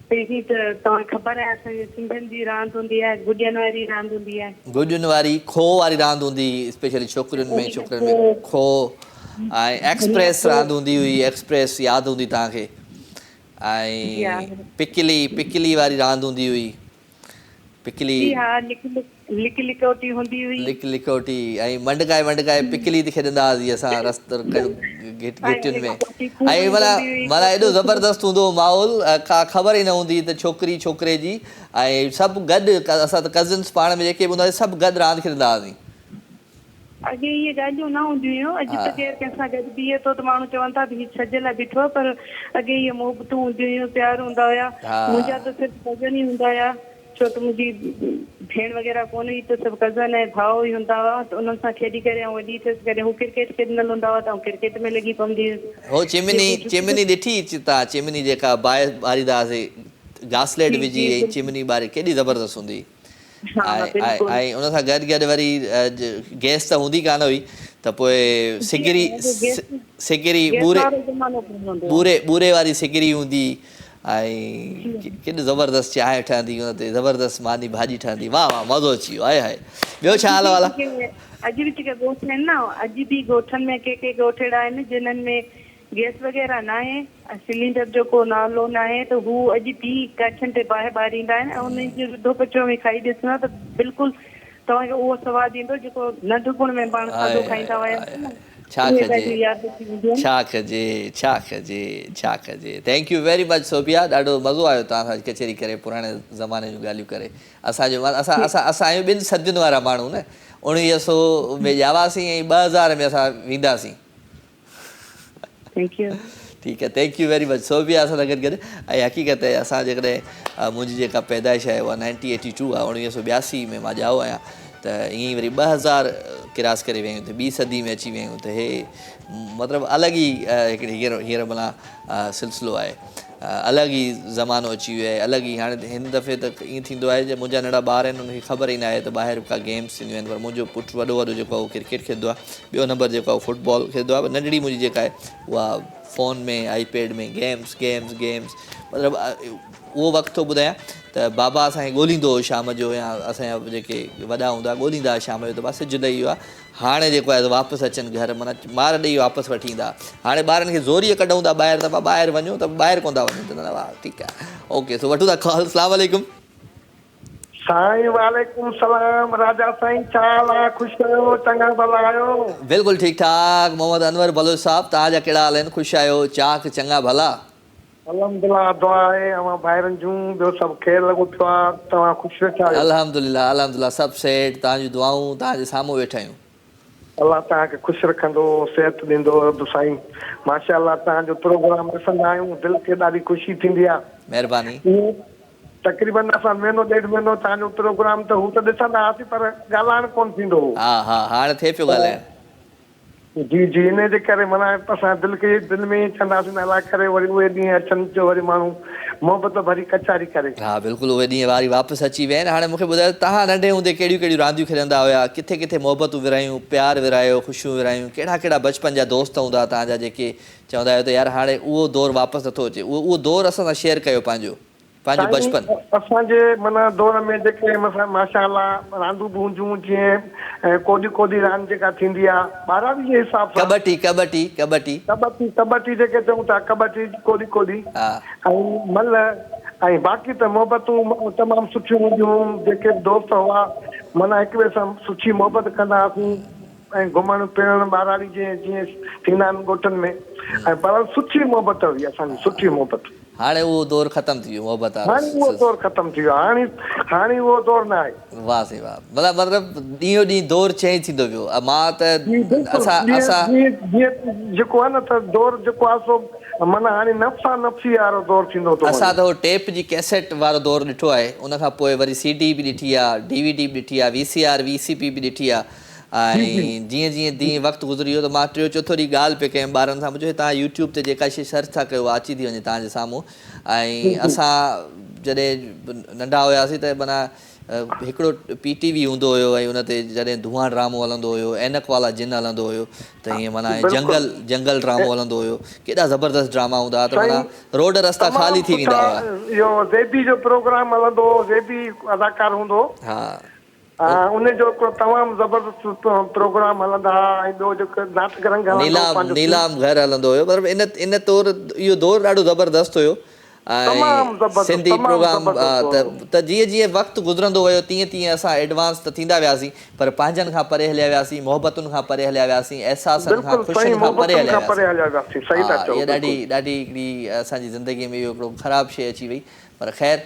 पहिरीं त तव्हांखे ख़बर आहे असांजे सिंधियुनि जी रांदि हूंदी आहे गुॾियनि वारी रांदि हूंदी आहे गुॾियुनि वारी खो वारी रांदि हूंदी स्पेशली छोकिरियुनि में छोकिरनि में खो ऐं एक्सप्रेस रांदि हूंदी हुई एक्सप्रेस यादि हूंदी तव्हांखे ऐं पिकिली वारी रांदि हूंदी हुई पिकिली लिक लिकोटी हूंदी हुई लिक लिकोटी ऐं मंडकाए पिकिली ते खेॾंदा हुआसीं असां रस्तो गिटियुनि में ऐं माना एॾो ज़बरदस्त हूंदो हुओ माहौल का ख़बर ई न हूंदी त छोकिरी छोकिरे जी ऐं सभु गॾु असां त कज़िन्स पाण में जेके बि हूंदा हुआसीं सभु गॾु रांदि खेॾंदा हुआसीं अॻे इहे ॻाल्हियूं न हूंदियूं हुयूं। अॼु त केरु कंहिंसां गॾु बीहे थो त माण्हू चवनि था हीउ छॼ लाइ बीठो आहे, पर अॻे इहे मोहबतूं हूंदियूं हुयूं, प्यार हूंदा हुया। मुंहिंजा त सिर्फ़ु कज़न ई हूंदा हुया, छो त मुंहिंजी भेण वग़ैरह कोन हुई, त सभु कज़न ऐं भाउ ई हूंदा हुआ, त उन्हनि सां खेॾी करे ऐं वॾी थियसि करे हू क्रिकेट खेॾंदड़ हूंदा हुआ त आउं क्रिकेट में लॻी पवंदी हुयसि। हो चिमनी ॾिठी तव्हां? चिमनी जेका बाहि ॿारींदा हुआसीं, घासलेट विझी ऐं चिमनी ॿारी, केॾी ज़बरदस्त हूंदी। ऐं उन सां गॾु गॾु वरी गैस त हूंदी कान हुई, त पोइ सिगरी बूरे वारी सिगरी हूंदी, ऐं केॾी ज़बरदस्त चांहि ठहंदी हुन ते, ज़बरदस्त मानी भाॼी ठहंदी। वाह वाह, मज़ो अची वियो। आहे ॿियो छा हाल वाला? अॼु बि जेके ॻोठ आहिनि न, अॼु बि ॻोठनि में के ॻोठ अहिड़ा आहिनि जिन्हनि में गैस वग़ैरह न आहे, सिलेंडर जो को नालो न आहे, त हू अॼु बि कच्छनि ते बाहि ॿारींदा आहिनि ऐं उन्हनि जो रुधो पचो में खाई ॾिसंदा त बिल्कुलु तव्हांखे उहो सवादु ईंदो जेको नंढपण में पाण खाधो खाईंदा हुआसीं न। छा कजे। Thank you very much Sobia, ॾाढो मज़ो आयो तव्हां सां कचेरी करे, पुराणे ज़माने जूं ॻाल्हियूं करे। असां आहियूं 2 सदियुनि वारा माण्हू न। 1900 में ॼावासीं ऐं 2000 में असां वेंदासीं। ठीकु आहे, thank you very much Sobia असां सां गॾु। ऐं हक़ीक़त असां जेकॾहिं मुंहिंजी जेका पैदाइश आहे उहा 1982 आहे, 1982 में मां ॼाओ आहियां, त ईअं ई वरी 2000 क्रास करे विया आहियूं, त 2 सदी में अची विया आहियूं। त हे मतिलबु अलॻि ई हिकिड़ी हींअर भला सिलसिलो आहे, अलॻि ई ज़मानो अची वियो आहे, अलॻि ई। हाणे हिन दफ़े त ईअं थींदो आहे जे मुंहिंजा नंढा ॿार आहिनि, उनखे ख़बर ई न आहे त ॿाहिरि का गेम्स थींदियूं आहिनि, पर मुंहिंजो पुटु वॾो जेको आहे उहो क्रिकेट खेॾंदो आहे, ॿियो नंबर जेको आहे फुटबॉल खेॾंदो आहे, नंढड़ी मुंहिंजी जेका आहे उहा फ़ोन में आईपैड में गेम्स। मतिलबु उहो वक़्तु थो ॿुधायां त बाबा असांखे ॻोल्हींदो हुओ शाम जो, या असांजा जेके वॾा हूंदा हुआ ॻोल्हींदा हुआ शाम जो, त बसि सिजु लही वियो आहे। हाणे जेको आहे वापसि अचनि घर, माना मार ॾेई वापसि वठी ईंदा। हाणे ॿारनि खे ज़ोरीअ कढूं था ॿाहिरि, त ॿाहिरि वञो त ॿाहिरि कोन था वञनि, त वाह ठीकु आहे, ओके। सो वठूं था कॉल। अस्सलाम वालेकुम। साईं वालेकुम सलाम। राजा साईं छा हाल आहे? ख़ुशि आहियो? चङा भला आहियो? बिल्कुलु ठीकु ठाक। मोहम्मद अनवर बलोच साहब, तव्हांजा कहिड़ा हाल आहिनि? ख़ुशि आहियो? चाक चङा भला? अल्हम्दुलिल्लाह, दुआ आहे अवां भाइरनि जूं, ॿियो सभु ख़ैर लॻो पियो आहे। तव्हां ख़ुशि वेठा आहियो? अल्हम्दुलिल्लाह सभु सेठ, तव्हांजूं दुआऊं, तव्हांजे साम्हूं वेठा आहियूं। अल्लाह तव्हांखे ख़ुशि रखंदो, सिहत ॾींदो रब साईं। माशाअल्लाह, तव्हांजो प्रोग्राम ॾिसंदा आहियूं, दिलि खे ॾाढी ख़ुशी थींदी आहे। महिरबानी। तक़रीबन असां महीनो ॾेढ महीनो तव्हांजो प्रोग्राम त हू त ॾिसंदा हुआसीं, पर ॻाल्हाइण कोन थींदो हो। हा हाणे थिए पियो ॻाल्हाइण। जी इन जे करे माना असां दिलि में ई चवंदासीं न अलाए करे वरी उहे ॾींहं अचनि जो वरी माण्हू मोहबत भरी कचारी करे। हा बिल्कुलु, उहे ॾींहं वारी वापसि अची विया आहिनि। हाणे मूंखे ॿुधायो, तव्हां नंढे हूंदे कहिड़ियूं कहिड़ियूं रांदियूं खेॾंदा हुया? किथे किथे मोहबतूं विरायूं, प्यार विरायो, ख़ुशियूं विरायूं? कहिड़ा कहिड़ा बचपन जा दोस्त हूंदा तव्हांजा जेके चवंदा आहियो त यार हाणे उहो दौरु वापसि नथो अचे? उहो दौरु असां सां शेयर कयो, पंहिंजो बचपन। असांजे माना दौर में जेके माशाअल्लाह रांदूं बूंदियूं, जीअं कोडी रांदि जेका थींदी आहे ॿारहं जे हिसाब सां, कबड्डी जेके चऊं था, कबड्डी कोडी ऐं मल, ऐं बाक़ी त मोहबतूं तमामु सुठियूं हूंदियूं। जेके दोस्त हुआ माना हिक ॿिए सां सुठी मोहबत कंदा हुआसीं, ऐं घुमण फिरण ॿारहाड़ी जीअं थींदा आहिनि ॻोठनि में, ऐं पर सुठी मोहबत हुई असांजी, सुठी मोहबत। हाणे उहो दौरु ख़तमु थी वियो मोहबत वारो? हाणे उहो दौरु ख़तमु थी वियो, हाणे उहो दौरु न आहे। वाह साईं वाह। मतिलबु ॾींहों ॾींहुं दौरु चेंज थींदो वियो। मां त जेको आहे न त दौरु जेको आहे सो माना हाणे नफ़्सा नफ़्सी वारो दौरु थींदो थो। असां त उहो टेप जी कैसेट वारो दौरु ॾिठो आहे, उनखां पोइ वरी CD बि ॾिठी आहे, DVD बि ॾिठी आहे, VCR VCP बि ॾिठी आहे। ऐं जीअं जीअं वक़्तु गुज़री वियो त मां टियों चोथों ॾींहुं ॻाल्हि पिया कयूं ॿारनि सां, मुंहिंजो तव्हां यूट्यूब ते जेका शइ सर्च था कयो अची थी वञे तव्हांजे साम्हूं। ऐं असां जॾहिं नंढा हुआसीं त माना हिकिड़ो PTV हूंदो हुयो, ऐं उन ते जॾहिं धुआं ड्रामो हलंदो हुयो, ऐनक वाला जिन हलंदो हुयो, त हीअं माना जंगल ड्रामो हलंदो हुयो। केॾा ज़बरदस्त ड्रामा हूंदा हुआ, त माना रोड रस्ता ख़ाली थी वेंदा हुआ। इहो ज़ेबी जो प्रोग्राम हलंदो हो, ज़ेबी अदाकार हूंदो, उनजो तमामु ज़बरदस्त प्रोग्राम हलंदा हुआ। ऐं ॿियो जेको नाटक रंग नीलाम घर हलंदो हुयो। पर इन तौरु इहो दौरु ॾाढो ज़बरदस्त हुयो। ऐं सिंधी प्रोग्राम त जीअं जीअं वक़्तु गुज़रंदो वियो तीअं तीअं असां एडवांस त थींदा वियासीं, पर पंहिंजनि खां परे हलिया वियासीं, मोहबतुनि खां परे हलिया वियासीं, अहसासनि खां, ख़ुशियुनि खां परे हलिया वियासीं। इहा ॾाढी हिकिड़ी असांजी ज़िंदगीअ में इहो हिकिड़ो ख़राबु शइ अची वई। पर ख़ैर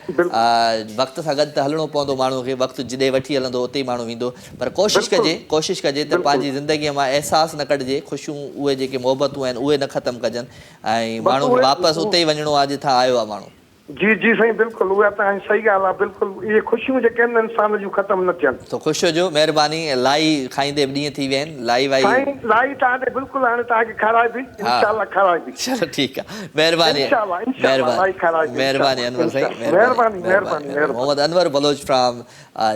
वक़्त सां गॾु त हलणो पवंदो माण्हू खे, वक़्तु जिॾे वठी हलंदो उते ई माण्हू वेंदो, पर कोशिशि कजे त पंहिंजी ज़िंदगीअ मां अहसासु न कढिजे, ख़ुशियूं उहे जेके मोहबतूं आहिनि उहे न ख़तमु कजनि ऐं माण्हू खे वापसि उते ई वञिणो आहे जिथां आयो आहे माण्हू। जी जी साईं बिल्कुलु उहा त सही ॻाल्हि आहे, बिल्कुलु इहे ख़ुशियूं जेके आहिनि इंसान जूं ख़तमु न थियनि। तो ख़ुशि हुजो, महिरबानी। लाई खाईंदे ॾींहं थी विया आहिनि, लाई वाई लाई तव्हांखे बिल्कुलु हाणे तव्हांखे खाराइबी इंशाअल्लाह खाराइबी। चलो ठीकु आहे, महिरबानी महिरबानी अनवर साईं, महिरबानी। मोहम्मद अनवर बलोच फ्रॉम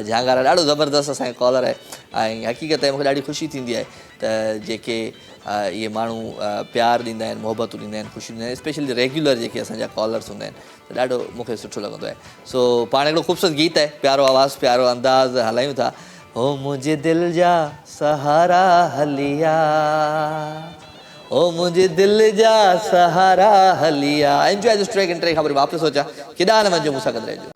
झांगारा, ॾाढो ज़बरदस्त असांजो कॉलर आहे ऐं हक़ीक़त मूंखे ॾाढी ख़ुशी थींदी आहे त जेके इहे माण्हू प्यार ॾींदा आहिनि, मोहबतूं ॾींदा आहिनि, ख़ुशी ॾींदा आहिनि, स्पेशली रेगुलर जेके असांजा कॉलर्स हूंदा आहिनि त ॾाढो मूंखे सुठो लॻंदो आहे। सो पाण हिकिड़ो ख़ूबसूरत गीत आहे, प्यारो आवाज़ु प्यारो अंदाज़ हलायूं था। हो मुंहिंजे दिलि जा सहारा हलिया, ओ मुंहिंजे दिलि जा सहारा हलिया। एंजॉय दिस ट्रैक, इंट्रे खां वरी वापसि अचां, केॾांहुं न वञो, मूंसां गॾु रहिजो।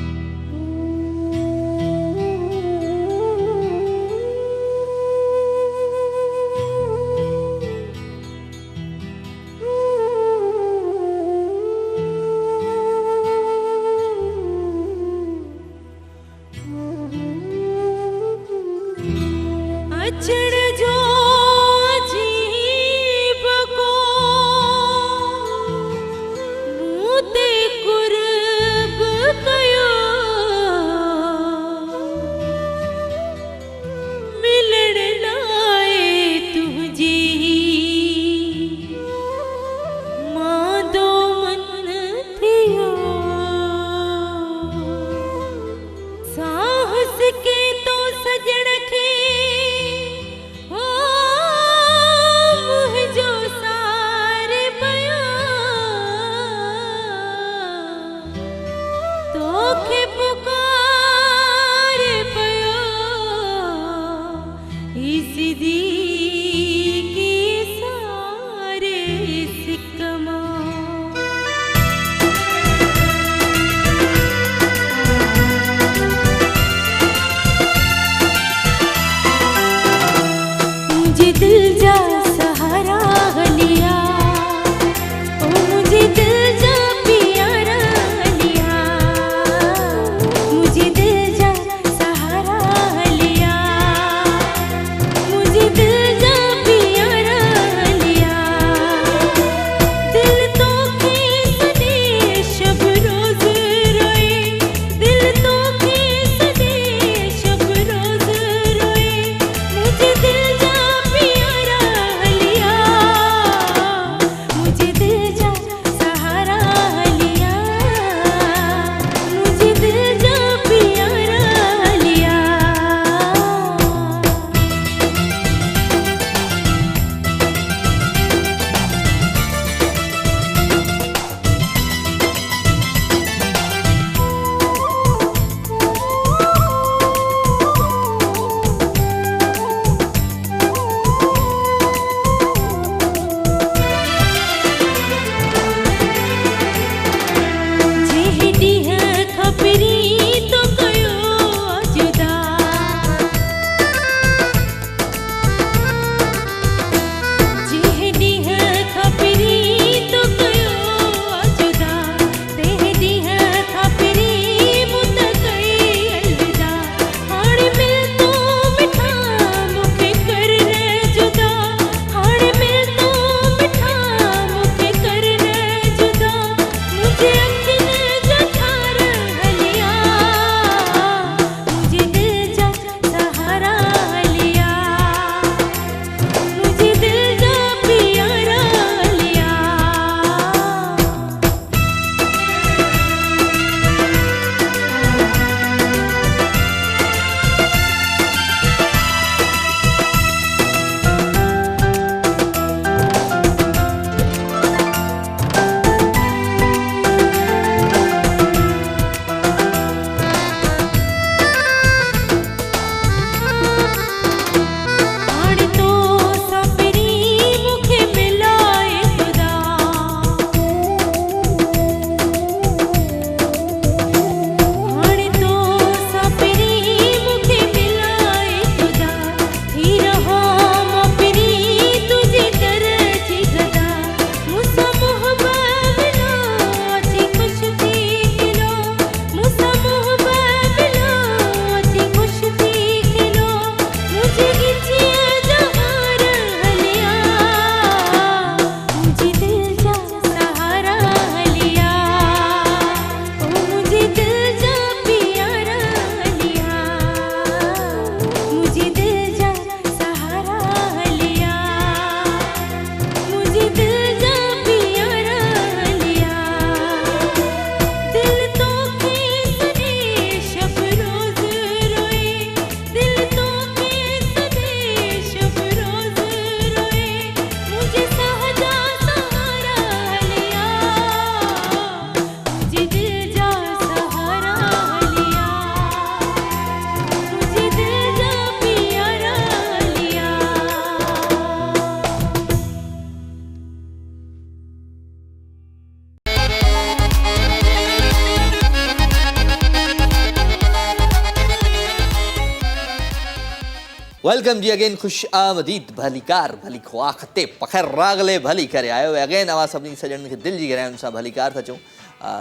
वेलकम जी अगेन, खुश आमदीद, भली कार भली ख्वा खते पखर रागले भली करे आयो अगेन। अवां सभिनी सॼणनि खे दिलि जी गहराइयुनि सां भली कार था चऊं।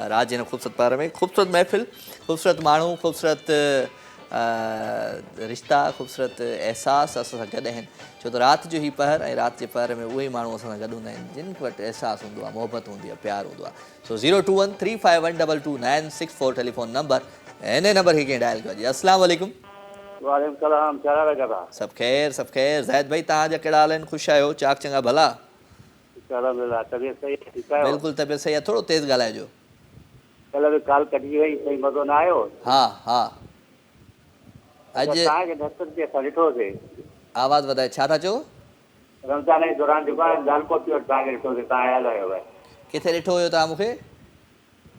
रात जे हिन ख़ूबसूरत पार में ख़ूबसूरत महफ़िल, ख़ूबसूरत माण्हू, ख़ूबसूरत रिश्ता, ख़ूबसूरत एहसास असां सां गॾु आहिनि। छो त राति जो ई पहर ऐं राति जे पहर में उहे ई माण्हू असां सां गॾु हूंदा आहिनि जिन वटि एहसासु हूंदो आहे, मोहबत हूंदी आहे, प्यारु हूंदो आहे। सो 02135122964 टेलीफोन नंबर, हिन नंबर खे कीअं डायल कयो जी। अस्सलाम वालेकुम। वालेकुम सलाम, छा हाल आहे? सब खैर सब खैर। ज़ाहिद भाई तव्हांजा कहिड़ा हाल आहिनि? ख़ुशि आहियो? चाक चङा भला? तबियत सही आहे? ठीकु आहियो? बिल्कुलु तबियत सही आहे। थोरो तेज़ ॻाल्हाइजो। कल्ह बि कॉल कटिजी वई, सही मज़ो न आयो। हा हा अॼु तव्हांखे दस्तक ते असां ॾिठोसीं। आवाज़ वधाए, छा था चओ? रमज़ान जे दौरान जेको आहे लाल कोठी वटि तव्हांखे ॾिठोसीं, तव्हां आयल आहियो। किथे ॾिठो हुयो तव्हां मूंखे?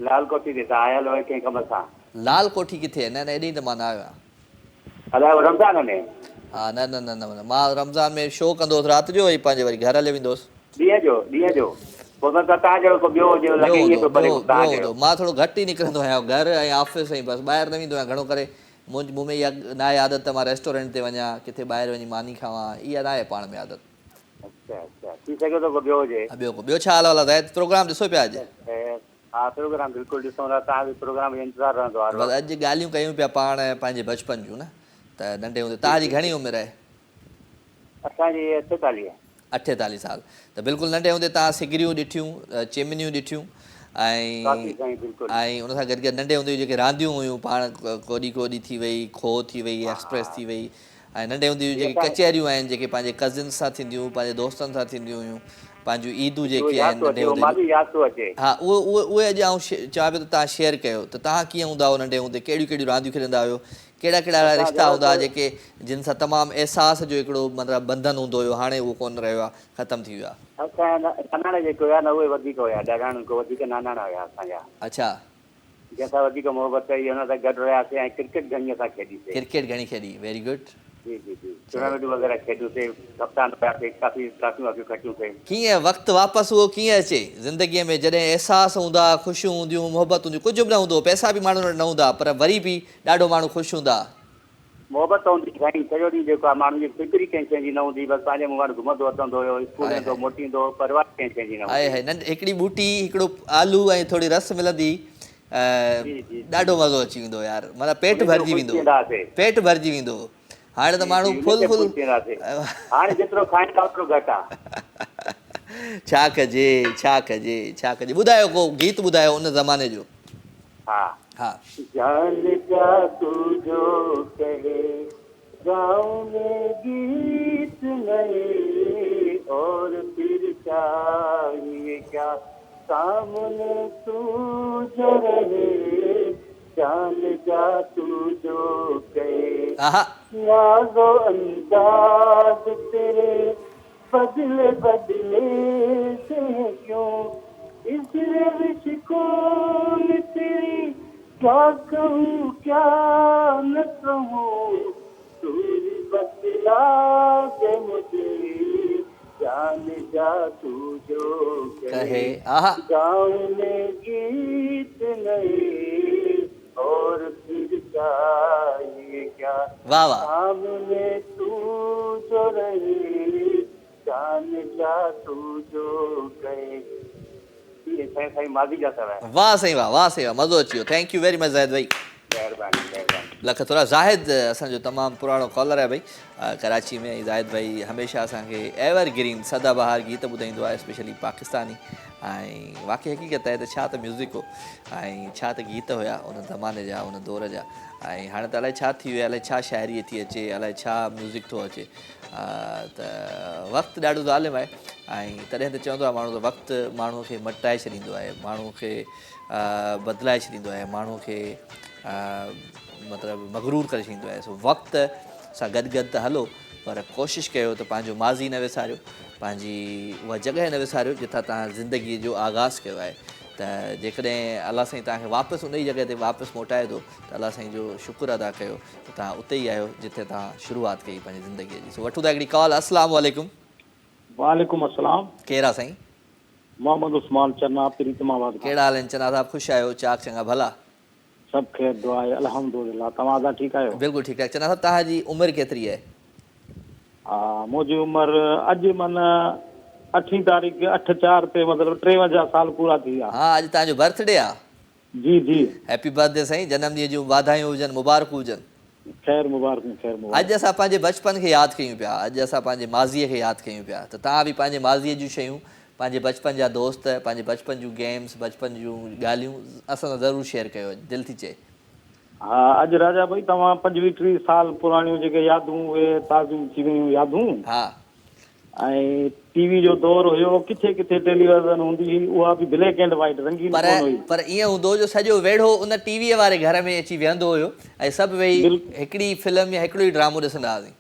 लाल कोठी ते तव्हां आयल हुयो कंहिं कम सां। लाल कोठी किथे? न न एॾी त मां न आयो आहियां। अलाए रमज़ान में? हा न न न न मां रमज़ान में शो कंदो हुउसि राति जो, वरी पंहिंजे वरी घर हली वेंदोसि। ॾींहं जो पोइ त तव्हां जहिड़ो को ॿियो हुजे लॻे ईअं पियो करे तव्हां जहिड़ो। मां थोरो घटि ई निकिरंदो आहियां, घर ऐं ऑफिस ऐं बसि, ॿाहिरि न वेंदो आहियां घणो करे। मूं में इहा न आहे आदत त मां रेस्टोरेंट ते वञा, किथे ॿाहिरि वञी मानी खावां, इहा न आहे पाण में आदत। अच्छा अच्छा, थी सघे थो को ॿियो हुजे। ॿियो छा हाल आहे? प्रोग्राम ॾिसो पिया अॼु? हा प्रोग्राम बिल्कुलु ॾिसूं था, तव्हां बि प्रोग्राम जो इंतज़ारु रहंदो आहे। बसि अॼु ॻाल्हियूं कयूं पिया पाण पंहिंजे बचपन जूं न, त नंढे हूंदे। तव्हांजी घणी उमिरि आहे? असांजी 48। 48 साल। त बिल्कुलु नंढे हूंदे तव्हां सिगरियूं ॾिठियूं, चिमनियूं ॾिठियूं ऐं उन सां गॾु गॾु नंढे हूंदे जेके रांदियूं हुयूं पाण, कोॾी कोॾी थी वई, खो थी वई, एक्सप्रेस थी वई, ऐं नंढे हूंदे जेके कचहरियूं आहिनि जेके पंहिंजे कज़िन्स सां थींदियूं, पंहिंजे दोस्तनि सां थींदियूं हुयूं, पंहिंजूं ईदूं जेके आहिनि नंढे हूंदे। हा उहे अॼु आउं चवां पियो त तव्हां शेयर कयो त तव्हां कीअं हूंदा हुओ नंढे हूंदे, कहिड़ियूं कहिड़ियूं रांदियूं खेॾंदा हुयो, कहिड़ा कहिड़ा रिश्ता हूंदा हुआ जेके जिन सां तमामु अहसास जो हिकिड़ो मतिलबु बंधन हूंदो हुयो, हाणे उहो कोन रहियो आहे, ख़तमु थी वियो आहे। असांजा नानाणा जेके हुया न उहे वधीक हुया, ॾाॾाणनि खां वधीक नानाणा हुया असांजा। अच्छा, जंहिंसां वधीक मोहबत कई हुन सां गॾु रहियासीं ऐं क्रिकेट घणी असां खेॾीसीं। क्रिकेट घणी खेॾी? Very good. जी जी जी, टूर्नामेंटूं वग़ैरह खेॾियूंसीं, कप्तान हुयासीं, काफ़ी ट्रॉफियूं वाफ़ियूं खटियूंसीं। कीअं वक़्तु वापसि उहो कीअं अचे ज़िंदगीअ में जॾहिं अहसास हूंदा, ख़ुशियूं हूंदियूं, मोहबत हूंदियूं, कुझु बि न हूंदो, पैसा बि माण्हू वटि न हूंदा, पर वरी बि ॾाढो माण्हू ख़ुशि हूंदा। मोहबत हूंदी साईं, सॼो ॾींहुं जेको आहे माण्हू जी फिक्री कंहिं शइ जी न हूंदी, बसि पंहिंजे मुंहुं घुमंदो अचंदो हुयो, स्कूल वेंदो मोटींदो, परवाह कंहिं शइ जी न हूंदी। आहे नंढी हिकिड़ी बूटी, हिकिड़ो आलू ऐं थोरी रस मिलंदी, ॾाढो मज़ो अची वेंदो यार, मतिलबु पेट भरिजी वेंदो, पेट भरिजी वेंदो। हाणे त माण्हू फुल हाणे जेतिरो खाइनि था ओतिरो घटि आहे। छा कजे छा कजे छा कजे। ॿुधायो को गीत ॿुधायो उन ज़माने जो। हा हा। जान जा तुझो कहे गाँव में गीत नए और फिर चाहिए क्या, सामने तू जो रहे जान जा तुझो कहे, नाज़ो अंदाज तेरे बदले बदले से क्यों, इसलिए विशिकोन तेरी क्या कहूँ क्या न कहूँ, तू ही बतला दे मुझे जान जा तू जो कहे, गाँव में गीत नए और फिर चाहिए क्या, वाह वाह, सामने तू जो रहे जान जा तू जो कहे। वाह साईं वाह, वाह साईं वाह, मज़ो अची वियो। Thank you very much Zahid भाई, लख थोरा। ज़ाहिद असांजो तमामु पुराणो कॉलर आहे भाई, कराची में। ज़ाहिद भाई हमेशह असांखे एवरग्रीन सदाबहार गीत ॿुधाईंदो आहे, स्पेशली पाकिस्तानी। ऐं वाक़ई हक़ीक़त आहे त छा त म्यूज़िक हो ऐं छा त गीत हुया उन ज़माने जा, उन दौर जा। ऐं हाणे त अलाए छा थी वियो आहे, अलाए छा शाइरी थी अचे, अलाए छा म्यूज़िक थो अचे। त वक़्तु ॾाढो ज़ालिम आहे ऐं तॾहिं त चवंदो आहे माण्हू त वक़्तु माण्हूअ खे मटाए छॾींदो आहे, माण्हूअ खे बदिलाए छॾींदो आहे, माण्हूअ खे मतिलबु मग़रूर करे छॾींदो आहे। सो वक़्त सां गॾु गॾु त हलो, पर कोशिशि कयो त पंहिंजो माज़ी न विसारियो, पंहिंजी उहा जॻह न विसारियो जितां तव्हां ज़िंदगीअ जो आगाज़ कयो आहे। त जेकॾहिं अलाह साईं तव्हांखे वापसि उन ई जॻह ते वापसि मोटाए थो त अलाह साईं जो शुक्र अदा कयो त तव्हां उते ई आहियो जिथे तव्हां शुरूआति कई पंहिंजी ज़िंदगीअ जी। सो वठूं था हिकिड़ी कॉल। अस्सलाम वालेकुम। वालेकुम अस्सलाम। कहिड़ा साईं? मोहम्मद उस्मान चन्ना प्रीतमाबाद। कहिड़ा हाल आहिनि चन्ना साहब? ख़ुशि आहियो? चाक चङा भला? सभु ख़ैर दुआ आहे अल्हम्दुलिल्लाह। तव्हां ठीकु आहियो? बिल्कुलु ठीकु ठाक। चन्ना साहब तव्हांजी उमिरि केतिरी आहे? हाँ मुझी उम्र अज मन 8 तारीख़ 8/4 ते मतलब 53 साल पूरा थी विया। हाँ अॼु तव्हांजो बर्थडे आहे। जी जी हैप्पी बर्थडे साईं, जनमॾींहं जूं वाधायूं हुजनि, मुबारकूं हुजनि। खैर मुबारक खैर मुबारक। अॼु असां पंहिंजे बचपन खे यादि कयूं पिया, अॼु असां पंहिंजे माज़ीअ खे यादि कयूं पिया, त तव्हां बि पंहिंजे माज़ीअ जूं शयूं, पंहिंजे बचपन जा दोस्त, पंहिंजे बचपन जूं गेम्स, बचपन जूं ॻाल्हियूं असां सां ज़रूरु शेयर कयो, दिलि थी चए। हाँ अॼु राजा भाई तव्हां 25-30 साल पुराणियूं जेके यादूं उहे ताज़ियूं थी वियूं यादूं। हा ऐं टीवी जो दौर हुयो, किथे किथे टेलीविज़न हूंदी हुई, उहा बि ब्लैक एंड वाइट रंगीन कोन हुई। पर ईअं हूंदो जो सॼो वेढ़ो उन टीवीअ वारे घर में अची वेहंदो हुयो ऐं सभु वेही हिकिड़ी फिल्म या हिकिड़ो ई ड्रामो ॾिसंदा हुआसीं।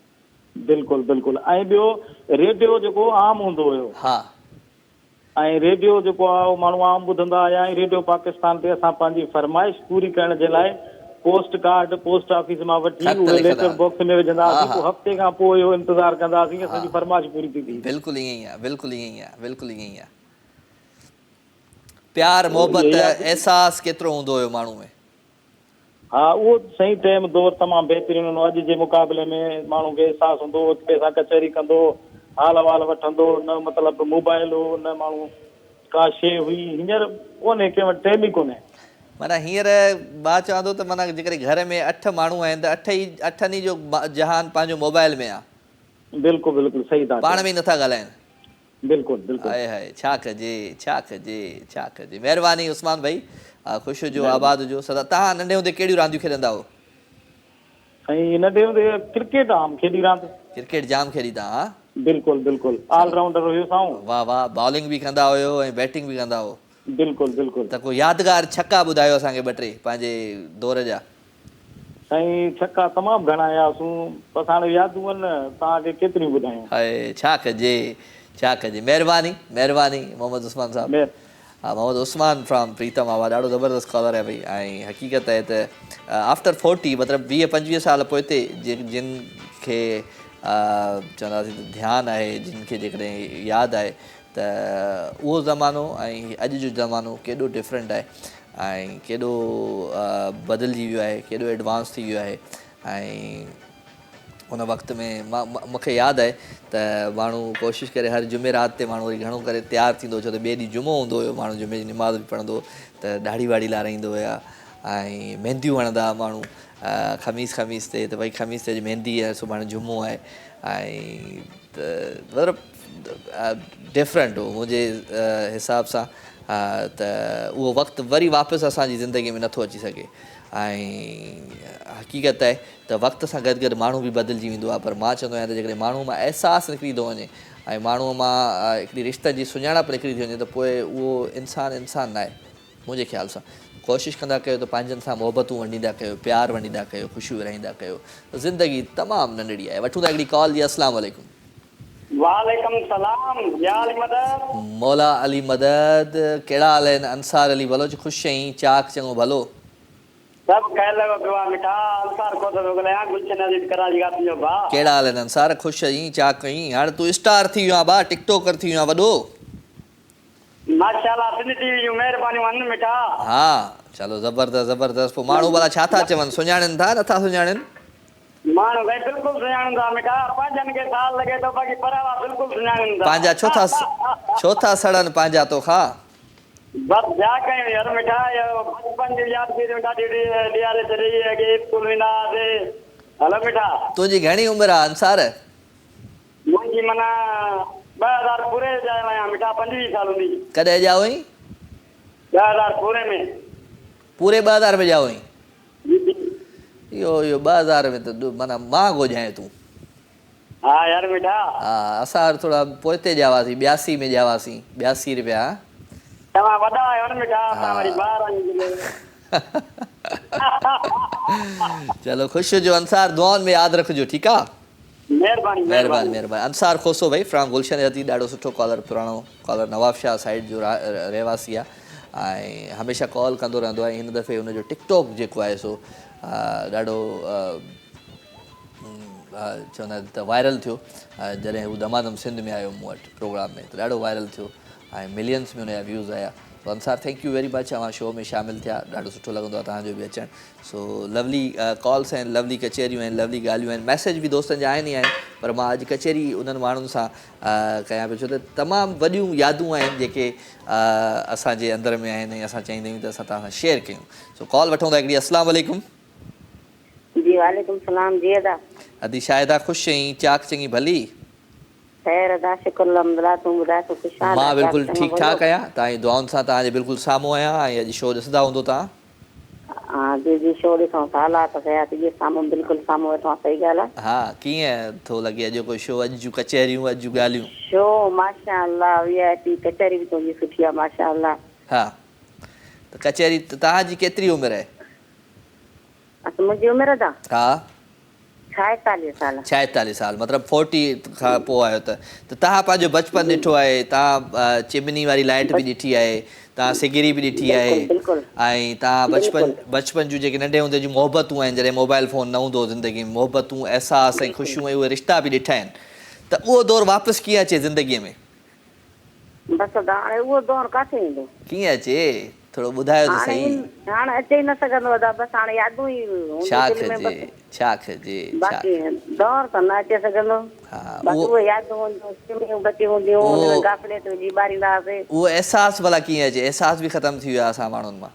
बिल्कुलु बिल्कुलु। ऐं ॿियो रेडियो जेको आम हूंदो हुयो। हा ऐं रेडियो जेको आहे उहो माण्हू आम ॿुधंदा हुया। ऐं रेडियो पाकिस्तान ते असां पंहिंजी फरमाइश पूरी करण जे लाइ पोस्ट कार्ड पोस्ट ऑफिस मां वठी उहे लेटर बॉक्स में विझंदा हुआसीं। पोइ हफ़्ते खां पोइ इहो इंतज़ारु कंदा हुआसीं असांजी फरमाइश पूरी थींदी। बिल्कुलु ईअं ई आहे, बिल्कुलु ईअं ई आहे, बिल्कुलु ईअं ई आहे। प्यार मोहबत एहसास केतिरो हूंदो हुयो माण्हू में। हाँ उहो सही टाइम दौर तमामु बहितरीनु हूंदो। अॼु जे मुक़ाबले में माण्हू खे एहसासु हूंदो, पैसा कचहरी कंदो, हाल अहवाल वठंदो, न मतिलबु मोबाइल हो, न माण्हू का शइ हुई। हींअर कोन्हे, कंहिं वटि टाइम ई कोन्हे। माना हींअर मां चवां थो त माना जेकॾहिं घर में 8 माण्हू आहिनि त अठनि जो जहान पंहिंजो मोबाइल में आहे। बिल्कुलु बिल्कुलु सही था पाण में ई नथा ॻाल्हाइनि। बिल्कुलु बिल्कुलु। हाय हाय छा कजे छा कजे छा कजे। महिरबानी उस्मान भाई, ख़ुशि हुजो, आबाद हुजो सदा। तव्हां नंढे हूंदे कहिड़ियूं रांदियूं खेॾंदा हो? ऐं नंढे हूंदे क्रिकेट आम खेॾी रांदि। क्रिकेट जाम खेॾींदा? हा बिल्कुलु बिल्कुलु ऑलराउंडर हुयो साऊं। वाह वाह, बॉलिंग बि कंदा हुयो ऐं बैटिंग बि कंदा हो। बिल्कुलु बिल्कुलु। त कोई यादगार छक्का ॿुधायो असांखे 2-3 पंहिंजे दौर जा। साईं छक्का तमामु घणा आयासीं, बसि हाणे यादूं आहिनि तव्हांखे केतिरियूं ॿुधायूं। हाय छा कजे छा कजे। महिरबानी महिरबानी मोहम्मद उस्मान साहब। हा मोहम्मद उस्मान फ्रॉम प्रीतम आवाज़, ॾाढो ज़बरदस्त कॉलर आहे भई। ऐं हक़ीक़त आहे त आफ्टर 40 मतिलबु 20-25 साल पोइ ते जिन खे चवंदासीं त ध्यानु आहे, जिन खे जेकॾहिं यादि आहे त उहो ज़मानो ऐं अॼु जो ज़मानो केॾो डिफरेंट आहे ऐं केॾो बदिलजी वियो आहे, केॾो एडवांस थी वियो आहे। ऐं उन वक़्त में मूंखे यादि आहे त माण्हू कोशिशि करे हर जुमेरात ते माण्हू वरी घणो करे तयारु थींदो, छो त ॿिए ॾींहुं जुमो हूंदो हुयो, माण्हू जुमे जी निमाज़ बि पढ़ंदो, त दाढ़ी वाड़ी लाराईंदो हुया ऐं मेहंदियूं हणंदा माण्हू ख़मीस ते, त भई ख़मीस ते अॼु मेहंदी आहे, सुभाणे जुमो आहे। ऐं त मतिलबु डिफरेंट हो मुंहिंजे हिसाब सां। त उहो वक़्तु वरी वापसि असांजी ज़िंदगीअ में नथो अची सघे। ऐं हक़ीक़त आहे त वक़्त सां गॾु गॾु माण्हू बि बदिलजी वेंदो आहे, पर मां चवंदो आहियां त जेकॾहिं माण्हू मां अहसासु निकिरी थो वञे ऐं माण्हूअ मां हिकिड़ी रिश्ते जी सुञाणप निकिरी थी वञे त पोइ उहो इंसानु न आहे मुंहिंजे ख़्याल सां। कोशिशि कंदा कयो त पंहिंजनि सां मोहबतूं वंडींदा कयो, प्यारु वंडींदा कयो, ख़ुशियूं विरहाईंदा कयो, त ज़िंदगी तमामु नंढड़ी आहे। वठूं था हिकिड़ी कॉल जी। अस्सलाम वालेकुम। वालेकुम सलाम। या अली मदद। मौला अली मदद, कहिड़ा हाल आहिनि? अंसार अली बलोच, ख़ुशि आहीं? चाक चङो भलो? सब कह लॻो पियो आहे मिठा। अंसार को थो ॻाल्हायां, गुलशन अजीत कराची खां तुंहिंजो भाउ। कहिड़ा हाल आहिनि अंसार? ख़ुशि आहीं? चाक आहीं? हाणे तूं स्टार थी वियो आहे भाउ, टिकटॉकर थी वियो आहे वॾो। माशाल्लाह, सिंधी टीवी जूं महिरबानियूं आहिनि मिठा। हा चलो ज़बरदस्त ज़बरदस्त। पोइ माण्हू भला छा था चवनि, सुञाणनि था नथा सुञाणनि? माण्हू भई बिल्कुलु सुञाणनि था मिठा। पंहिंजनि खे साल लॻे थो, बाक़ी परावा बिल्कुलु सुञाणनि था। पंहिंजा छो था सड़नि पंहिंजा तोखां? बसि छा कयूं यार मिठा, बचपन जी यादगिरियूं ॾाढी ॾियारे छॾी कि स्कूल वेंदा हुआसीं। हलो मिठा, तुंहिंजी घणी उमिरि आहे अंसार? मुंहिंजी माना 2000 पूरे जाए आहियां मिठा, 25 साल हूंदी। कॾहिं ॼाओ हुई? 2000 पूरे में। पूरे 2000 में ॼाओ हुई? इहो 2000 में त माना महांगो ॼाए तूं। हा यार मिठा। हा असां थोरा पोइ ते ॼावासीं, 82 में ॼावासीं, 82 रुपया। तव्हां वॾा आहियो न मिठा, असां वरी ॿार आहियूं। चलो ख़ुशि हुजो अंसार, दुआनि में यादि रखिजो, ठीकु आहे? महिरबानी महिरबानी महिरबानी। अंसार खोसो भाई फ्रॉम गुलशन अती, ॾाढो सुठो कॉलर, पुराणो कॉलर, नवाब शाह साइड जो रहवासी आहे ऐं हमेशह कॉल कंदो रहंदो आहे। हिन दफ़े हुनजो टिकटॉक जेको आहे सो ॾाढो चवंदा त वायरल थियो जॾहिं हू दमादम सिंध में आयो मूं वटि प्रोग्राम में, त ॾाढो वायरल थियो ऐं मिलियंस में हुनजा व्यूज़ आया। So Ansar thank you very much, तव्हां शो में शामिलु थिया, ॾाढो सुठो लॻंदो आहे तव्हांजो बि अचणु। सो लवली कॉल्स आहिनि, लवली कचहरियूं आहिनि, लवली ॻाल्हियूं आहिनि, मैसेज बि दोस्तनि जा आहिनि ई आहिनि। पर मां अॼु कचहरी उन्हनि माण्हुनि सां कयां पियो छो त तमामु वॾियूं यादूं आहिनि जेके असांजे अंदर में आहिनि ऐं असां चाहींदा आहियूं त असां तव्हां सां शेयर कयूं। सो कॉल वठूं था हिकिड़ी। अस्सलाम वालेकुम। जी वालेकुम सलाम। जी अदा अदी शाहिदा ख़ुशि आहीं? चाक चङी भली? ख़ैर अदा शुक्र अल्हम्दुलिल्लाह। तूं ॿुधाए तूं ख़ुशि आहीं? मां बिल्कुलु ठीकु ठाक आहियां, तव्हांजी दुआउनि सां तव्हांजे बिल्कुलु साम्हूं आहियां ऐं अॼु शो ॾिसंदा हूंदो तव्हां। हाँ जी जी शो ॾिसूं था, हालात कया थी जे साम्हूं बिल्कुलु साम्हूं वेठो आहे। सही ॻाल्हि आहे। हा कीअं थो लॻे अॼु को शो? अॼु जूं कचहरियूं, अॼु जूं ॻाल्हियूं? शो माशाअल्लाह VIP कचहरी बि तुंहिंजी सुठी आहे माशाअल्लाह। हा त कचहरी तव्हांजी केतिरी उमिरि आहे? मुंहिंजी उमिरि अदा हा 46 साल। 46 साल मतिलबु 40 खां पोइ आहियो त तव्हां पंहिंजो बचपन ॾिठो आहे, तव्हां चिमनी वारी लाइट बि ॾिठी आहे, तव्हां सिगरी बि ॾिठी आहे ऐं तव्हां बचपन जूं जेके नंढे हूंदे जूं मोहबतूं आहिनि जॾहिं मोबाइल फ़ोन न हूंदो ज़िंदगी में, मोहबतूं अहसास ऐं ख़ुशियूं ऐं उहे रिश्ता बि ॾिठा आहिनि। त उहो दौरु वापसि कीअं अचे ज़िंदगीअ में? बसि अदा हाणे उहो दौरु काथे ईंदो? कीअं अचे थोरो ॿुधायो त सही। हाणे अचे ई न सघंदो अदा, बसि हाणे यादूं ई छा कजे छा कजे बाक़ी दौरु त न अचे सघंदो। बसि उहे यादूं हूंदियूं, चिमनियूं बचियूं हुंदियूं, हुन गाफ़िलियत विझी ॿारींदा हुआसीं। उहो अहसास भला कीअं अचे? अहसास बि ख़तमु थी वियो आहे असां माण्हुनि मां।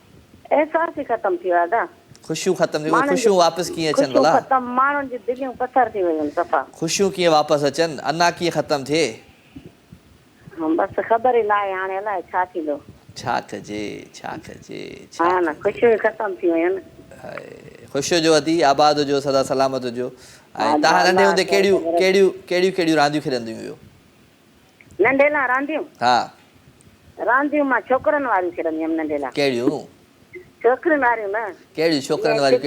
अहसास ई ख़तमु थी वियो आहे अदा। ख़ुशियूं ख़तमु थी, ख़ुशियूं वापसि कीअं अचनि भला? ख़तमु, माण्हुनि जी दिलियूं पथर थी वयूं आहिनि सफ़ा। ख़ुशियूं कीअं वापसि अचनि? अञा कीअं ख़तमु थिए? बसि ख़बर ई न आहे हाणे अलाए छा थींदो। छा कजे छा कजे? हा न ख़ुशियूं ख़तमु थी वयूं आहिनि। ख़ुशि हुजो अदी, आबाद हुजो, सदा सलामत हुजो। ऐं तव्हां नंढे हूंदे कहिड़ियूं रांदियूं खेॾंदियूं हुयो? नंढे लाइ रांदियूं? हा रांदियूं मां छोकिरनि वारियूं खेॾंदी हुयमि नंढे लाइ। कहिड़ियूं? छोकिरियुनि वारियूं न। कहिड़ियूं छोकिरनि वारियूं?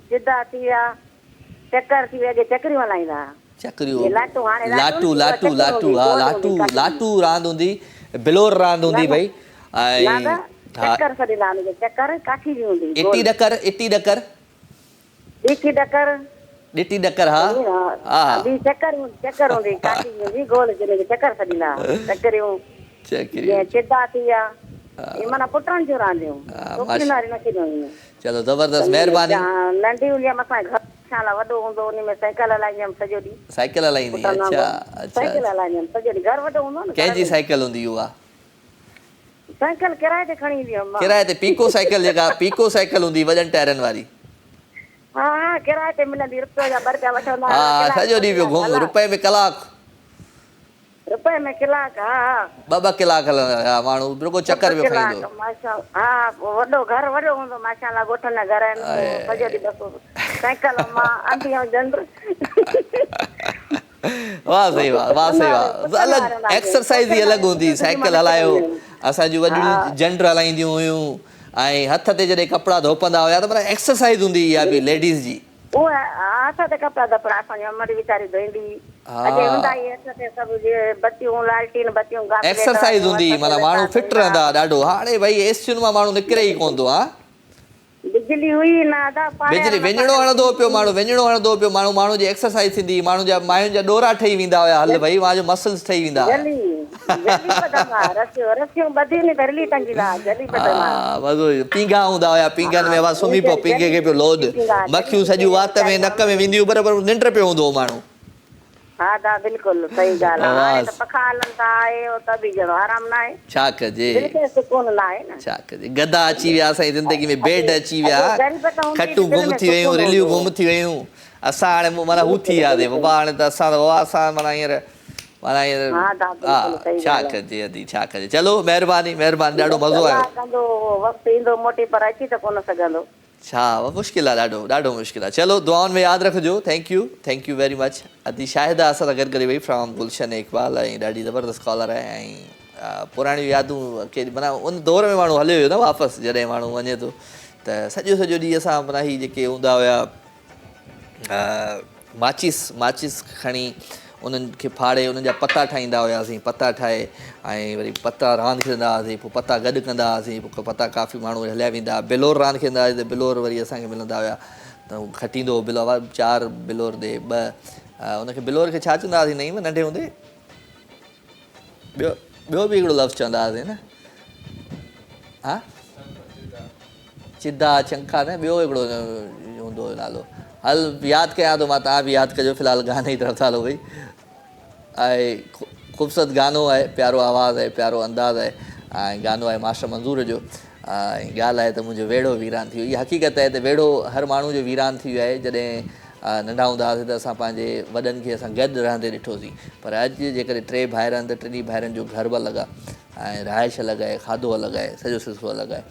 जिदा थी विया, चकर थी विया, चकरियूं हलाईंदा। चकरियूं, लाटू लाटू लाटू हा लाटू लाटू रांदि हूंदी, बिलोर रांदि हूंदी भई। ऐं चकर सॼी रांदि, चकर काठी जी हूंदी। इटी डकर, इटी डकर, ॾिठी डकर, ॾिटी डकर हा हा चकर हूंदी, काठी हूंदी गोल जिने चकर सॾींदा। चकरियूं, चिदा थी विया, माना पुटनि जूं रांदियूं, छोकिरियुनि वारी न खेॾंदियूं। चलो ज़बरदस्त, महिरबानी। नंढी हूंदी हुयमि असां घर वॾो हूंदो उन में साइकिल हलाईंदी हुयमि सॼो ॾींहुं। साइकिल हलाईंदी? अच्छा साइकिल हलाईंदी हुयमि सॼो ॾींहुं। घर वॾो हूंदो न। कंहिंजी साइकिल हूंदी उहा? साइकिल किराए ते खणी ईंदी हुयमि। किराए ते? पीको साइकिल जेका पीको साइकिल हूंदी वॾनि टायरनि वारी? हा हा किराए ते मिलंदी, रुपए जा 2 रुपया वठंदा। हा सॼो ॾींहुं पियो घुम, रुपए में कलाक? रुपए में कलाक। हा हा 2 कलाक हलंदा माण्हू, बिल्कुलु चकर पियो खाईंदो। हा वॾो घर वॾो हूंदो माशाअल्लाह, ॻोठनि जा घर आहिनि, सॼो ॾींहुं बसि साइकिल मां अंधी ऐं जंड। वाह सही वाह, वाह सही वाह। अलॻि एक्सरसाइज़ ई अलॻि हूंदी। साइकिल हलायो, असांजूं वॾियूं जंड हलाईंदियूं हुयूं ऐं हथ ते जॾहिं कपिड़ा धोपंदा हुया त माना एक्सरसाइज़ हूंदी इहा बि लेडीज़ जी। उहा हथ ते कपिड़ा धोपड़ा असांजी अम्मा वीचारी धोईंदी। अॻे हूंदा ई हथ ते सभु बतियूं, लालटीन बतियूं, एक्सरसाइज़ हूंदी, माना माण्हू फिट रहंदा ॾाढो। हाणे भई एसियुनि मां माण्हू निकिरे ई कोन थो। हा बिजली हुई न अदा, बिजली विञिणो हणंदो पियो माण्हू, विञिणो हणंदो पियो माण्हू, माण्हू जी एक्सरसाइज़ थींदी, माण्हू जा मायुनि जा ॾोरा ठही वेंदा हुया। हल भई मां जो मसल्स ठही वेंदा। पींघा हूंदा हुया, पींघनि में आवाज़ सुम्ही पियो, पींघे खे पियो लोड, मक्खियूं सॼियूं वात में नक में वेंदियूं, बराबरि निंड पियो हूंदो हो माण्हू। हा दा बिल्कुलु सही ॻाल्हि आहे। हाणे त पखा हलनि था त बि जहिड़ो आराम न आहे। छा कजे सुकून न आहे न। छा कजे, गदा अची विया असांजी ज़िंदगी में, बेड अची विया, खटूं गुम थी वियूं, रिलियूं गुम थी वियूं। असां हाणे माना हू थी वियासीं बाबा, हाणे त असां माना हींअर हा छा कजे अदी, छा कजे। चलो महिरबानी महिरबानी, ॾाढो मज़ो आयो। वक़्तु ईंदो मोटी पर अची त कोन सघंदो। छा मुश्किल आहे, ॾाढो ॾाढो मुश्किल आहे। चलो दुआउनि में यादि रखिजो। Thank you very much. अदी शाहिदा असां सां गॾु करे वई फ्रॉम गुलशन इकबाल, ऐं ॾाढी ज़बरदस्त कॉलर आहे। ऐं पुराणियूं यादूं कहिड़ी माना उन दौर में माण्हू हलियो हुयो न वापसि, जॾहिं माण्हू वञे थो त सॼो ॾींहुं असां माना ही जेके हूंदा हुया माचिस खणी उन्हनि खे फाड़े उन्हनि जा पता ठाहींदा हुआसीं, पता ठाहे ऐं वरी पता रांदि खेॾंदा हुआसीं, पोइ पता गॾु कंदा हुआसीं, पोइ पता काफ़ी माण्हू हलिया वेंदा हुआ। बिलोर रांदि खेॾंदा हुआसीं त बिलोर वरी असांखे मिलंदा हुआ, त हू खटींदो हो बिलोर, 4 बिलोर ॾे 2, उनखे बिलोर खे छा चवंदा हुआसीं नहीं नंढे हूंदे? ॿियो बि हिकिड़ो लफ़्ज़ चवंदा हुआसीं न? हा चिदा चंका न, ॿियो हिकिड़ो हूंदो हुयो नालो, हल यादि कयां थो मां, तव्हां बि यादि कजो। फ़िलहाल गाने जी तरफ़ हलो भई। ऐं ख़ूबसूरत गानो आहे, प्यारो आवाज़ु आहे, प्यारो अंदाज़ आहे ऐं गानो आहे मास्टर मंज़ूर जो। ऐं ॻाल्हि आहे त मुंहिंजो वेड़ो वीरान थी वियो। इहा हक़ीक़त आहे त वेड़ो हर माण्हू जो वीरान थी वियो आहे। जॾहिं नंढा हूंदा हुआसीं त असां पंहिंजे वॾनि खे असां गॾु रहंदे ॾिठोसीं, पर अॼु जेकॾहिं 3 भाइर आहिनि त टिनी भाइरनि जो घर बि अलॻि आहे ऐं रहाइश अलॻि आहे, खाधो अलॻि आहे, सॼो सिलसिलो अलॻि आहे।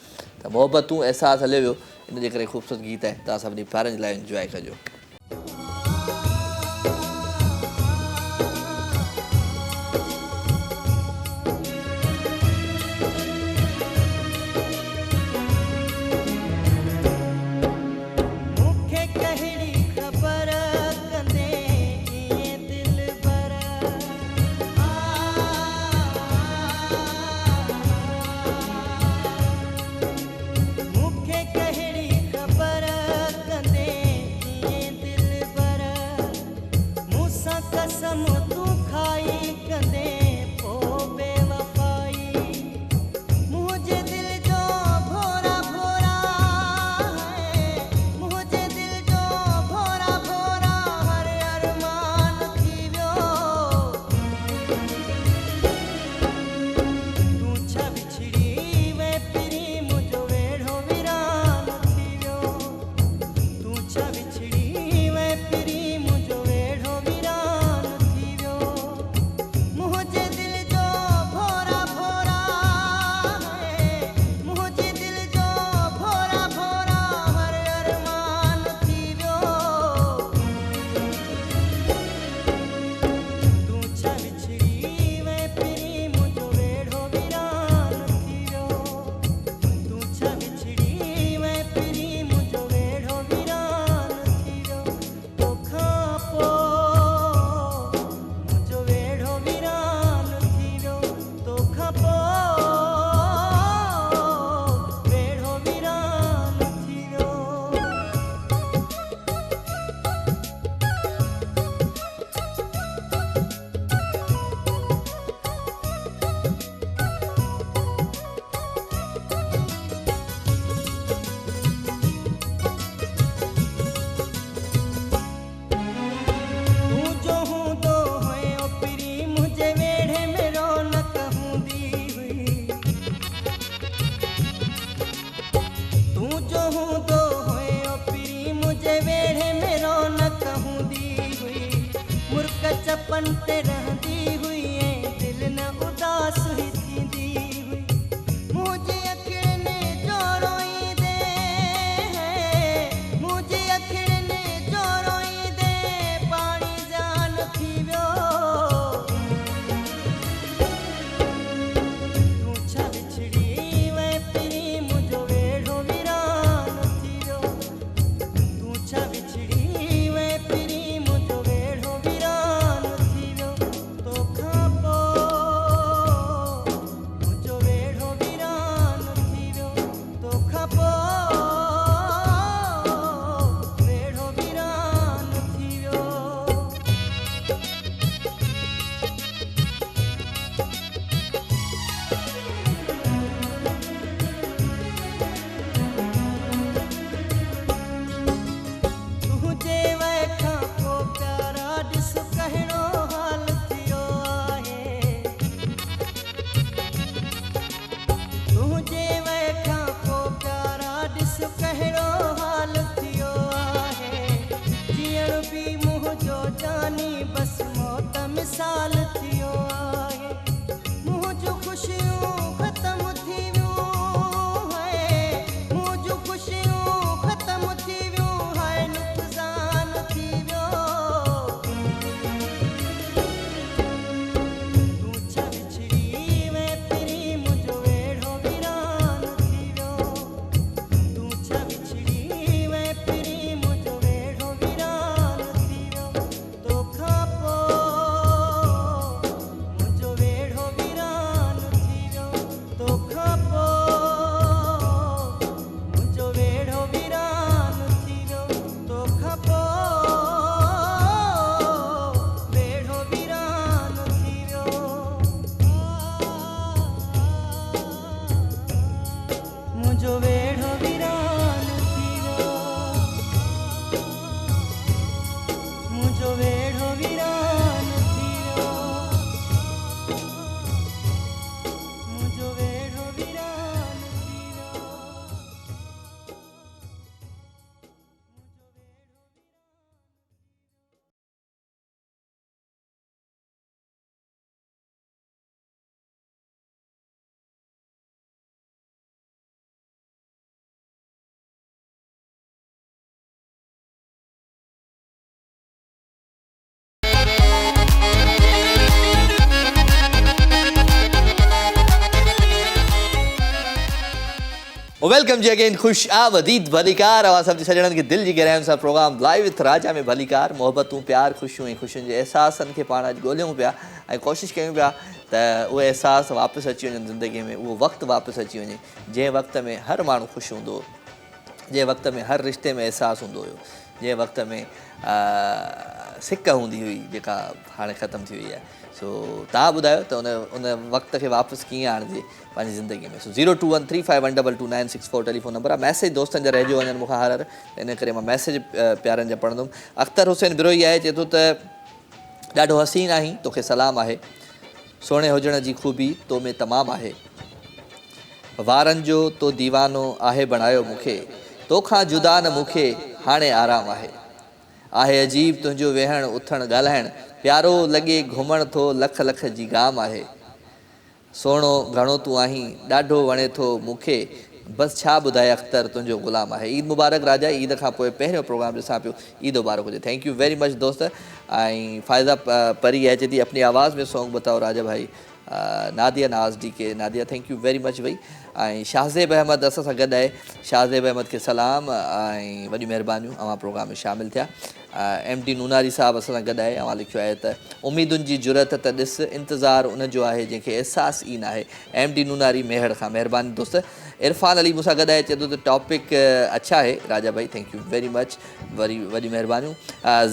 त मोहबतूं अहसासु हलियो वियो। इन जे करे ख़ूबसूरत गीत आहे, तव्हां सभिनी प्यारनि जे लाइ इंजॉय कजो। वेलकम जी अगेन, खुश आमदीद भलीकार। आवाज़ सभु सॼणनि खे दिलि जी गहराइयुनि सां प्रोग्राम लाइव विथ राजा में भलीकार। मोहबतूं प्यार ख़ुशियूं ऐं ख़ुशियुनि जे अहसासनि खे पाण अॼु ॻोल्हियूं पिया ऐं कोशिशि कयूं पिया त उहे अहसास वापसि अची वञनि ज़िंदगीअ में, उहो वक़्तु वापसि अची वञे जंहिं वक़्त में हर माण्हू ख़ुशि हूंदो हो, जंहिं वक़्त में हर रिश्ते में अहसासु हूंदो हुयो, जंहिं वक़्त में सिक हूंदी हुई जेका हाणे ख़तमु थी वई आहे। सो तव्हां ॿुधायो त उन वक़्त खे वापसि कीअं आणिजे पंहिंजी ज़िंदगीअ में। सो 02135122964 टेलीफोन नंबर आहे। मैसेज दोस्तनि जा रहिजी वञनि मूंखां हर इन करे मां मैसेज प्यारनि जा पढ़ंदुमि। अख़्तर हुसैन बिरोई आहे, चए थो त ॾाढो हसीन आहीं, तोखे सलाम आहे, सोणे हुजण जी ख़ूबी तो में तमामु आहे, वारनि जो तो दीवानो आहे बणायो मूंखे, तोखां जुदा न मूंखे हाणे आराम आहे अजीब तुंहिंजो वेहण उथण ॻाल्हाइण, प्यारो लॻे घुमण थो लख लख जी गाम आहे, सोणो घणो तूं आहीं ॾाढो वणे थो मूंखे, बसि छा ॿुधाए अख़्तर तुंहिंजो ग़ुलाम आहे। ईद मुबारक राजा, ईद खां पोइ पहिरियों प्रोग्राम ॾिसां पियो, ईद मुबारक हुजे। थैंक यू वेरी मच दोस्त। ऐं फ़ाइदा परी है चए थी अपनी आवाज़ में सॉन्ग बताओ राजा भाई। नादिया नाज डी के Nadia thank you very much भाई। ऐं शाहज़ेब अहमद असां सां गॾु आहे, शाहज़ेब अहमद खे सलाम ऐं वॾियूं महिरबानियूं, अवां प्रोग्राम में शामिलु थिया। MD नूनारी साहब असां सां गॾु आहे, अवां लिखियो आहे त उमीदुनि जी जुरत त ॾिस इंतज़ारु उनजो आहे जंहिंखे अहसासु ई न आहे। MD नूनारी मेहड़ खां महिरबानी दोस्त। इरफान अली मूंसां गॾु आहे, चए थो त टॉपिक अच्छा आहे राजा भाई, थैंक यू वेरी मच, वरी वॾी महिरबानियूं।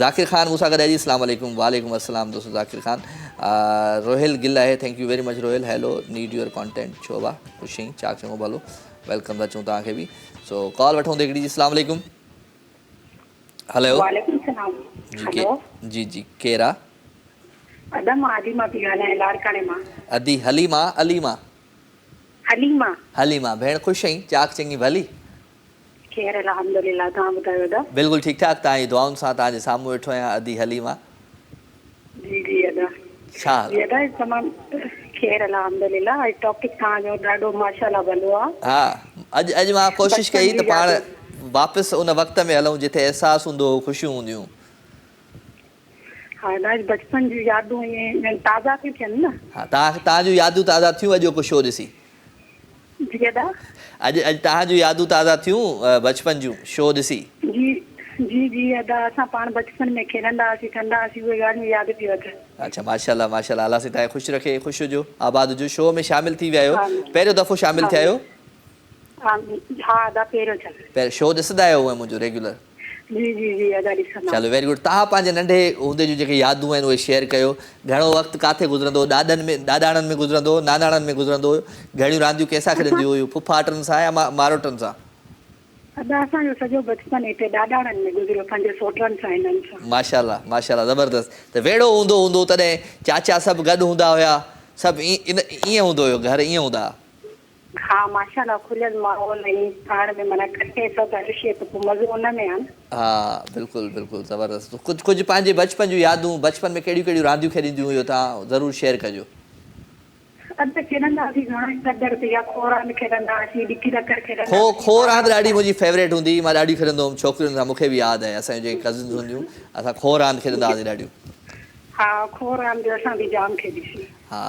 ज़ाकिर ख़ान मूंसां गॾु आहे जी, अस्सलाम वालेकुम। वालेकुम अस्सलाम दोस्त ज़ाकिर ख़ान। रोहिल गिल आहे, thank you very much Rohail. Hello need your content, छो बा ख़ुशी चाक चङो भलो, वेलकम था चऊं तव्हांखे बि। सो कॉल वठूं हिकिड़ी जी। अस्सलाम वालेकुम। हेलो वालेकुम सलाम। जी जी केरु आहे? अदम आदिमा थी ॻाल्हायां लाड़काणे मां। अदी हलीमा अलीमा हलीमा हलीमा भेण ख़ुशि आहीं, चाक चङी भली? ख़ैर अल्हम्दुलिल्लाह, तव्हां ॿुधायो दा? बिल्कुलु ठीकु ठाक, तव्हांजी दुआउनि सां तव्हांजे साम्हूं वेठो आहियां अदी हलीमा। जी जी अदा छा जी अदा तमामु ख़ैर अल्हम्दुलिल्लाह। टॉपिक तव्हांजो ॾाढो माशाल्लाह भलो आहे। हा अॼु मां कोशिशि कई त पाण वापसि उन वक़्त में हलूं जिथे अहसासु हूंदो हो, ख़ुशियूं हूंदियूं। हा ॾाढी बचपन जूं यादूं ईअं ताज़ा थी थियनि न। हा तव्हां जूं यादूं ताज़ा थियूं अॼु को शो ॾिसी? जी अदा अॼु तव्हां जूं यादूं ताज़ा थियूं बचपन जूं शो ॾिसी? जी जी जी अदा असां पाण बचपन में खेॾंदा हुआसीं कंदा हुआसीं, उहे ॻाल्हियूं यादि थी अचनि। अच्छा माशाल्लाह माशाल्लाह, अल्लाह से तव्हांखे ख़ुशि रखे, ख़ुशि हुजो, आबाद हुजो। शो में शामिलु थी विया आहियो, पहिरियों दफ़ो शामिलु थिया आहियो? हा अदा पहिरियों शो ॾिसंदा आहियो उहे मुंहिंजो रेगुलर? जी जी जी अदा ॾिसंदा। चलो वेरी गुड। तव्हां पंहिंजे नंढे हूंदे जूं जेके यादूं आहिनि उहे शेयर कयो। घणो वक़्तु किथे गुज़रंदो हो? ॾाॾाणनि में गुज़रंदो हो, नानाणनि में गुज़रंदो हुयो? घणियूं रांदियूं कंहिंसां खेॾंदियूं हुयूं, फुफाटनि सां या मारोटनि सां? अदा असांजो सॼो बचपन हिते ॾाॾाणनि में गुज़रियो, पंहिंजे सोटनि सां हिननि सां। माशाल्लाह माशाल्लाह ज़बरदस्त। त वेड़ो हूंदो तॾहिं चाचा सभु गॾु हूंदा हुया, सभु ईअं हूंदो हुयो, घर ईअं हूंदा? हा माशाल्लाह खुलियल माहौल ऐं पाण में माना कटे सभु हर त पोइ मज़ो उन में आहे न। हा बिल्कुलु बिल्कुलु ज़बरदस्त। कुझु पंहिंजे बचपन जूं यादूं, बचपन में कहिड़ियूं कहिड़ियूं रांदियूं खेॾंदियूं हुयो तव्हां ज़रूरु शेयर कजो। अधु खेॾंदा हुआसीं घणो कदर ते, या खो रांदि खेॾंदा हुआसीं, ॾिकी ॾकर खेॾंदा। खो रांदि ॾाढी मुंहिंजी फेवरेट हूंदी हुई, मां ॾाढी खेॾंदो हुउमि छोकिरियुनि सां, मूंखे बि यादि आहे असांजूं जेके कज़िन्स हूंदियूं असां खो रांदि खेॾंदा हुआसीं ॾाढियूं। हा खो रांदि असां बि जाम खेॾीसीं। हा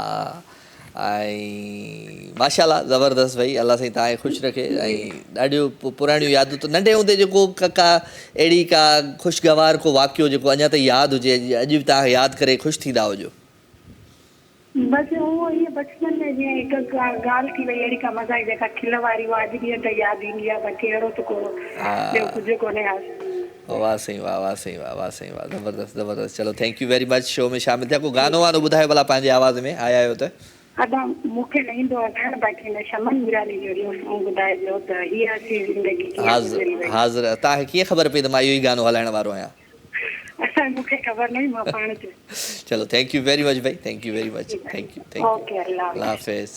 ऐं माशाल्लाह ज़बरदस्त भई, अलाह साईं तव्हांखे ख़ुशि रखे। ऐं ॾाढियूं पुराणियूं यादूं त नंढे हूंदे जेको अहिड़ी का ख़ुशगवार को वाक़ियो जेको अञा ताईं यादि हुजे, अॼु बि तव्हांखे यादि करे ख़ुशि थींदा हुजो? बसि उहो इहे बचपन में जीअं हिकु ॻाल्हि थी वई अहिड़ी का मज़ा जेका खिल वारी हुआ, अॼु ॾींहं ताईं यादि ईंदी आहे, बाक़ी अहिड़ो त को ॿियो कुझु कोन्हे। वाह साईं वाह, वाह साईं वाह, वाह साईं वाह, ज़बरदस्त ज़बरदस्त। चलो thank you very much show में शामिलु थिया। को गानो वानो ॿुधायो भला पंहिंजे आवाज़ में, आया आहियो त? अदा मूंखे न ईंदो आहे ॻाइणु, बाक़ी हिन शमन मुरारी जो इहो सॉन्ग ॿुधाइजो त हीअ असी ज़िंदगी। हाज़िर। तव्हांखे कीअं ख़बर पई त मां इहो ई गानो हलाइण वारो आहियां? मूंखे ख़बर न हुई, मां पाण चयो। चलो थैंक यू वेरी मच भाई, thank you very much, thank you okay अल्लाह हाफ़िज़।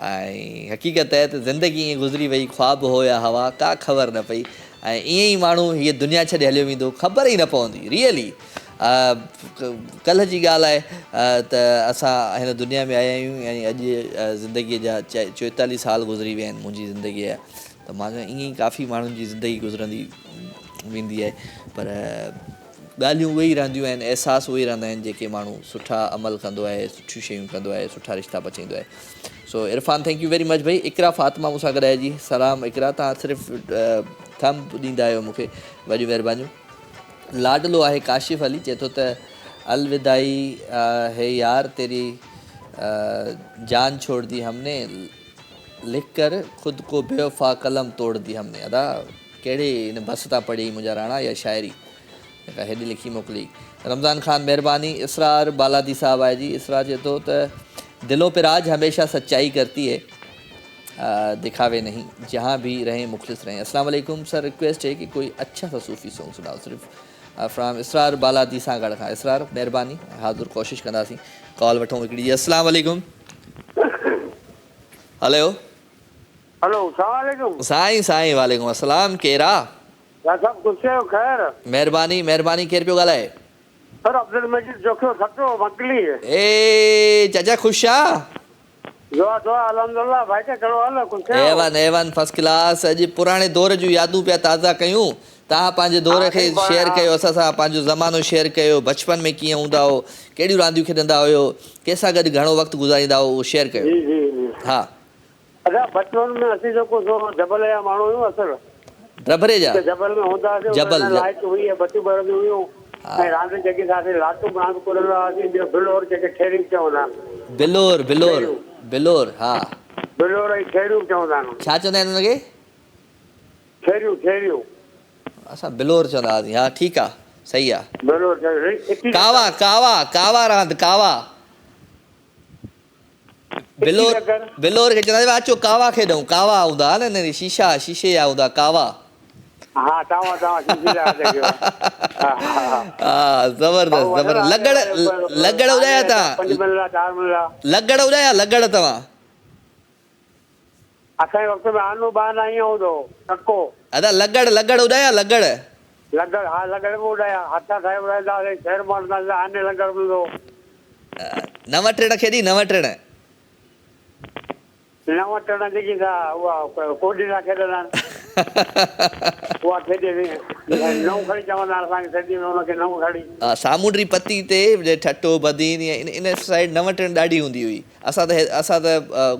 ऐं हक़ीक़त आहे त ज़िंदगी ईअं गुज़री वई, ख़्वाब हुया हवा, का ख़बर न पई, ऐं ईअं ई माण्हू हीअ दुनिया छॾे हलियो वेंदो, ख़बर ई न पवंदी रियली। कल्ह जी ॻाल्हि आहे त असां हिन दुनिया में आया आहियूं ऐं अॼु ज़िंदगीअ जा 44 साल गुज़री विया आहिनि मुंहिंजी ज़िंदगीअ जा। त मां ईअं ई काफ़ी माण्हुनि जी ज़िंदगी गुज़रंदी वेंदी आहे, पर ॻाल्हियूं उहे ई रहंदियूं आहिनि, अहसास उहे ई रहंदा आहिनि जेके माण्हू सुठा अमल कंदो आहे, सुठियूं शयूं कंदो आहे, सुठा रिश्ता बचाईंदो आहे। So Irfan thank you very much भाई। इकरा फातिमा मूंसां गॾाए जी। सलाम इकरा, तव्हां सिर्फ़ु थम्प ॾींदा आहियो मूंखे, वॾियूं महिरबानियूं। लाडलो आहे काशिफ़ अली, चए थो त अलविदाई है यार तेरी जान छोड़ दी हमने, लिख कर ख़ुद को बेवफा कलम तोड़ दी हमने। अदा कहिड़े इन बस तां पढ़ी मुंहिंजा राणा या शाइरी हेॾे लिखी मोकिली। रमज़ान ख़ान महिरबानी। इसरार बालादी साहब आहे जी। इसरार चए थो त दिलों पे राज हमेशा सच्चाई करती है, दिखावे नहीं, जहाँ भी रहें मुखलिस रहें। अस्सलाम वालेकुम सर, रिक्वेस्ट है कि कोई अच्छा सा सूफ़ी सॉन्ग सुनाओ सिर्फ़ु फ्राम इसरार बालादी सां गढ़ खां। इसरार महिरबानी, हाज़ुर कोशिशि कंदासीं। कॉल वठूं हिकिड़ी जी। अस्सलाम वालेकुम। हलो हेलो, अस्सलाम वालेकुम। साईं वालेकुम अस्सलाम। केरा सब कुछ है खैर? महिरबानी महिरबानी। केरु पियो ॻाल्हाए? सर अब्दुल मजीद जोखियो खटो मकली। ए चाचा ख़ुश आ? दुआ दुआ अल्हम्दुलिल्लाह भाई के कहिड़ो हाल? कुछ है? A one first class. अॼु पुराणे दौर जूं यादूं पिया ताज़ा कयूं। तव्हां पंहिंजे दौर खे शेयर कयो, असां सां पंहिंजो ज़मानो शेयर कयो। बचपन में कीअं हूंदा हो, कहिड़ियूं रांदियूं खेॾंदा हुयो, कंहिंसां गॾु घणो वक़्तु गुज़ारींदा हो, उहो शेयर कयो। जी जी हा। अच्छा, बचपन में असीं जेको जबल जा माण्हू आहियूं असल रबरे जा जबल में हूंदासीं, जबल लाइट हुई, बतियूं ॿरंदियूं हुयूं ऐं रांदि जेकी असां लाटू रांदि कुॾंदा हुआसीं, ॿियो बिलोर जेके ठेरिंग चवंदा। बिलोर हा, बिलोर ऐं ठेरियूं चवंदा आहिनि। छा चवंदा आहिनि हुनखे? ठेरियूं असां बिलोर चवंदा हुआसीं। हा ठीकु आहे, सही आहे। बिलोर कावा रांदि कावा। बिलोर खे चवंदा अचो कावा खेॾूं। कावा हूंदा न शीशे जा हूंदा कावा। हा ज़बरदस्त। लगड़ उॾाया तव्हां? लगड़ तव्हां? असांजे वक़्त में आनू बान आई हूंदो टको। अदा लगड़ उॾाया? लगड़ हा, लगड़ बि उॾाया। हथ ठाहे उॾाईंदा हुआसीं, शहर मारंदा आने लगड़ हूंदो। नव टिण खेॾी? नव टिण जेकी उहा कोडी ना खेॾंदा उहा खेॾे नऊं खणी चवंदा असांखे सिंधी में हुनखे नऊं खणी। सामूंडी पती ते ठटो बदीन इन साइड नव टिण ॾाढी हूंदी हुई। असां त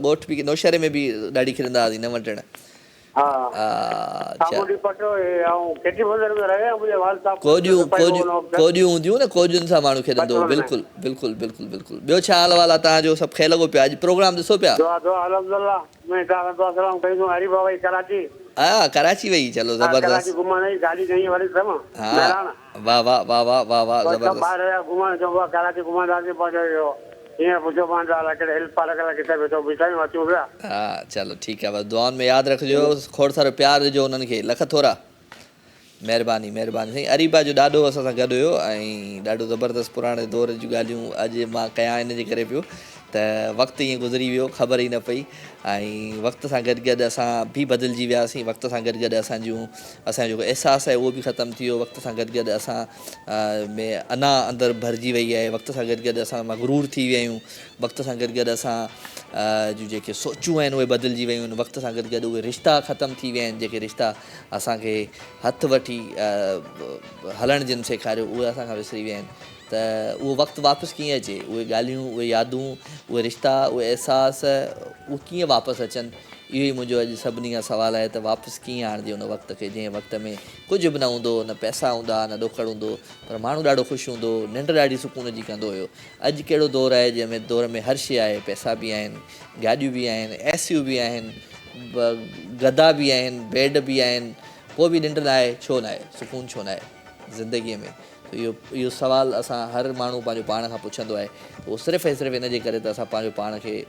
ॻोठ बि नौशहरे में बि ॾाढी खेॾंदा हुआसीं नव टिण। कोडियूं हूंदियूं न, कोडियुनि सां माण्हू खेॾंदो हो। बिल्कुलु। ॿियो छा हाल वाल आहे तव्हांजो? सभु खे लॻो पिया? अॼु प्रोग्राम ॾिसो पिया? हा, कराची वई? चलो ज़बरदस्त। वाह ज़बरदस्त। हा चलो ठीकु आहे, बसि दुआउनि में यादि रखिजो, खोड़ सारो प्यारु ॾिजो उन्हनि खे। लख थोरा महिरबानी साईं। अरीबा जो ॾाढो असां सां गॾु हुयो ऐं ॾाढो ज़बरदस्त पुराणे दौर जूं ॻाल्हियूं अॼु मां कयां इन जे करे पियो त वक़्तु ईअं गुज़री वियो, ख़बर ई न पई। ऐं वक़्त सां गॾु असां बि बदिलजी वियासीं। वक़्त सां गॾु असांजो जेको अहसासु आहे उहो बि ख़तमु थी वियो। वक़्त सां गॾु असां में अना अंदरि भरिजी वई आहे। वक़्त सां गॾु असां मगरूर थी विया आहियूं। वक़्त सां गॾु असां जूं जेके सोचूं आहिनि उहे बदिलजी वियूं आहिनि। वक़्त सां गॾु उहे रिश्ता ख़तमु थी विया आहिनि। जेके रिश्ता असांखे हथु वठी हलण जिन सेखारियो उहे असां खां विसरी विया आहिनि। त उहो वक़्तु वापसि कीअं अचे? उहे ॻाल्हियूं, उहे यादूं, उहे रिश्ता, उहे अहसास उहे कीअं वापसि अचनि? इहो ई मुंहिंजो अॼु सभिनी खां सुवालु आहे त वापसि कीअं आणिजे उन वक़्त खे, जंहिं वक़्त में कुझु बि न हूंदो, न पैसा हूंदा, न ॾोखड़ हूंदो, पर माण्हू ॾाढो ख़ुशि हूंदो, निंड ॾाढी सुकून जी कंदो हुयो। अॼु कहिड़ो दौरु आहे जंहिंमें दौर में हर शइ आहे, पैसा बि आहिनि, गाॾियूं बि आहिनि, एसियूं बि आहिनि, गदा बि आहिनि, बेड बि आहिनि, पोइ बि निंड न आहे। छो न आहे? सुकून छो न आहे ज़िंदगीअ में? इहो सुवालु असां हर माण्हू पंहिंजो पाण खां पुछंदो आहे। उहो सिर्फ़ु ऐं सिर्फ़ु इन जे करे त असां पंहिंजो पाण खे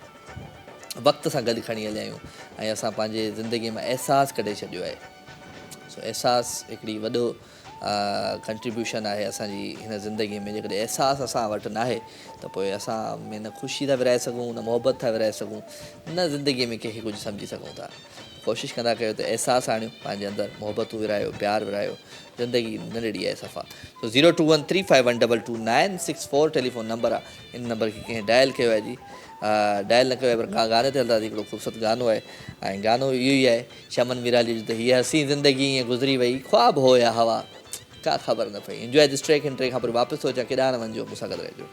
वक़्त सां गॾु खणी हलिया आहियूं ऐं असां पंहिंजे ज़िंदगीअ में अहसासु कढे छॾियो आहे। सो अहसासु हिकिड़ी वॾो कंट्रीब्यूशन आहे असांजी हिन ज़िंदगीअ में। जेकॾहिं अहसासु असां वटि न आहे त पोइ असां में न ख़ुशी था विराए सघूं, न मोहबत था विराए सघूं, न ज़िंदगीअ में कंहिंखे कुझु सम्झी सघूं था। कोशिशि कंदा कयो त अहसासु आणियो पंहिंजे अंदरि, मोहबतूं विरायो, प्यारु विरायो, ज़िंदगी नंढड़ी आहे सफ़ा। सो 02135122964 टेलीफोन नंबर आहे। इन नंबर खे कंहिं डायल कयो आहे जी? डायल न कयो आहे, पर गाने ते हलंदासीं। हिकिड़ो ख़ूबसूरत गानो आहे ऐं गानो इहो ई आहे शमन विराली जो त हीअ हसी ज़िंदगी ईअं गुज़री वई, ख्वाब हो या हवा, का ख़बर न पई। Enjoy this track. इन ट्रैक खां पोइ वापसि थो अचां, केॾांहुं न वञिजो, मूंसां गॾु रहिजो।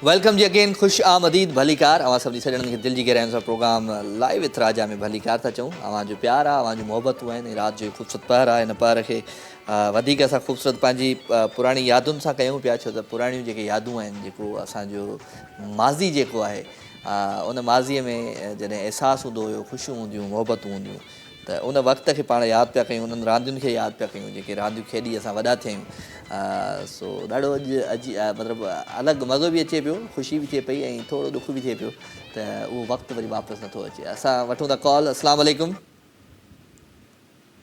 वेलकम जी अगेन, ख़ुशि आमदीद भलीकार। अवां सभिनी सॼणनि खे दिलि जी गहराइयुनि सां प्रोग्राम लाइव विथ राजा में भलीकार था चऊं। अवांजो प्यार आहे, अवांजूं मोहबतूं आहिनि। राति जो ख़ूबसूरत पहर आहे। हिन पहर खे वधीक असां ख़ूबसूरत पंहिंजी पुराणी यादुनि सां कयूं पिया, छो त पुराणियूं जेके यादूं आहिनि, जेको असांजो माज़ी जेको आहे, उन माज़ीअ में जॾहिं अहसासु हूंदो हुयो, ख़ुशियूं हूंदियूं, मोहबतूं हूंदियूं, त उन वक़्त खे पाण यादि पिया कयूं, उन्हनि रांदियुनि खे यादि पिया कयूं जेके रांदियूं खेॾी असां वॾा थिया आहियूं। सो ॾाढो मतिलबु अलॻि मज़ो बि अचे पियो, ख़ुशी बि थिए पई ऐं थोरो ॾुख बि थिए पियो त उहो वक़्तु वरी वापसि नथो अचे। असां वठूं था कॉल। अस्सलाम वालेकुम।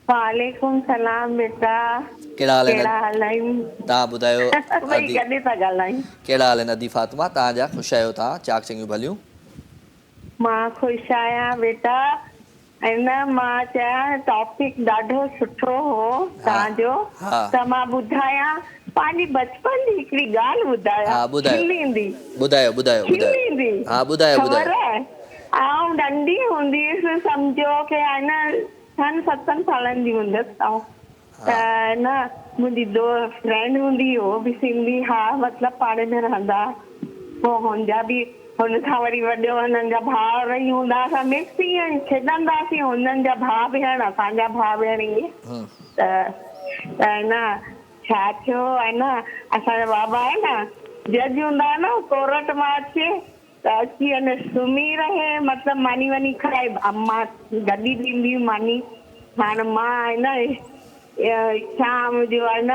वालेकुम सलाम बेटा, कहिड़ा हाल आहिनि? तव्हां ॿुधायो? कॾहिं था ॻाल्हायूं? कहिड़ा हाल आहिनि अदी फातिमा? तव्हांजा? ख़ुशि आहियो तव्हां? चाक चङियूं भलियूं? मां ख़ुशि आहियां बेटा। न मां चयां टॉपिक ॾाढो सुठो हो तव्हांजो, त मां ॿुधायां पंहिंजी बचपन जी हिकिड़ी ॻाल्हि ॿुधायां। आउं नंढी हूंदी हुअसि, सम्झो की आहे न 6-7 सालनि जी हूंदसि, त न मुंहिंजी फ्रेंड हूंदी, हो बि सिंधी, हा मतिलबु पाड़े में रहंदा। पोइ हुनजा बि हुन खां वरी वॾो हुननि जा भाउ रही हूंदा, असां मिक्स ईअं खेॾंदासीं, हुननि जा भाउ भेण असांजा भाउ भेण ईअं। त न छा थियो आहे न, असांजा बाबा आहे न जज हूंदा न, कोर्ट मां अचे त अची अने सुम्ही रहे, मतिलबु मानी वञी खाए, अम्मा गॾी ॾींदी मानी। हाणे मां आहे न शाम जो आहे न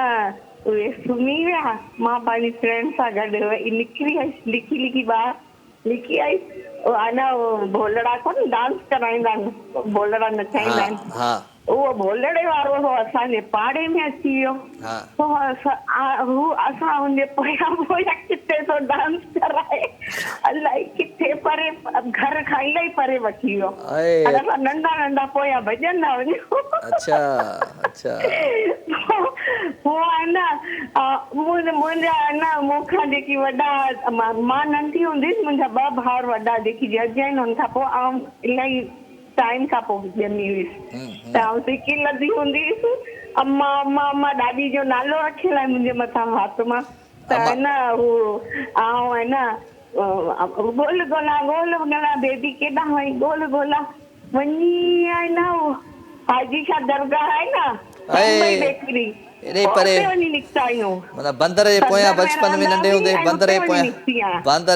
उहे सुम्ही विया, मां पंहिंजी फ्रेंड सां गॾु निकिरी आयसि, लिकी ॿाहिरि लिकी आई। आहे न भोलड़ा कोन डांस कराईंदा आहिनि, भोलड़ा नचाईंदा आहिनि, उहो भोलड़े वारो हो असांजे पाड़े में अची वियो। असां हुनजे पोयां किथे थो डांस कराए, अलाए किथे परे, घर खां इलाही परे वठी वियो। असां नंढा पोयां भॼंदा वञूं। पोइ आहे न मुंहिंजा आहे न मूंखां जेकी वॾा, मां नंढी हूंदी हुअसि, मुंहिंजा 2 भाउर वॾा जेकी जज आहिनि, हुन खां पोइ आउं इलाही टाइम खां पोइ ॼमी हुयसि, त आउं सिकी लधी हूंदी हुअसि। अम्मा ॾाॾी जो नालो रखियल आहे मुंहिंजे मथां फातिमा। त आहे न हू आउं आहे न गोल गोला बेबी केॾां वई, गोल गोला वञी आहे न हाजी शाह दरगाह आहे न, बेकरी वञी निकिता आहियूं। बंदर जे पोयां बचपन में नंढे हूंदे बंदर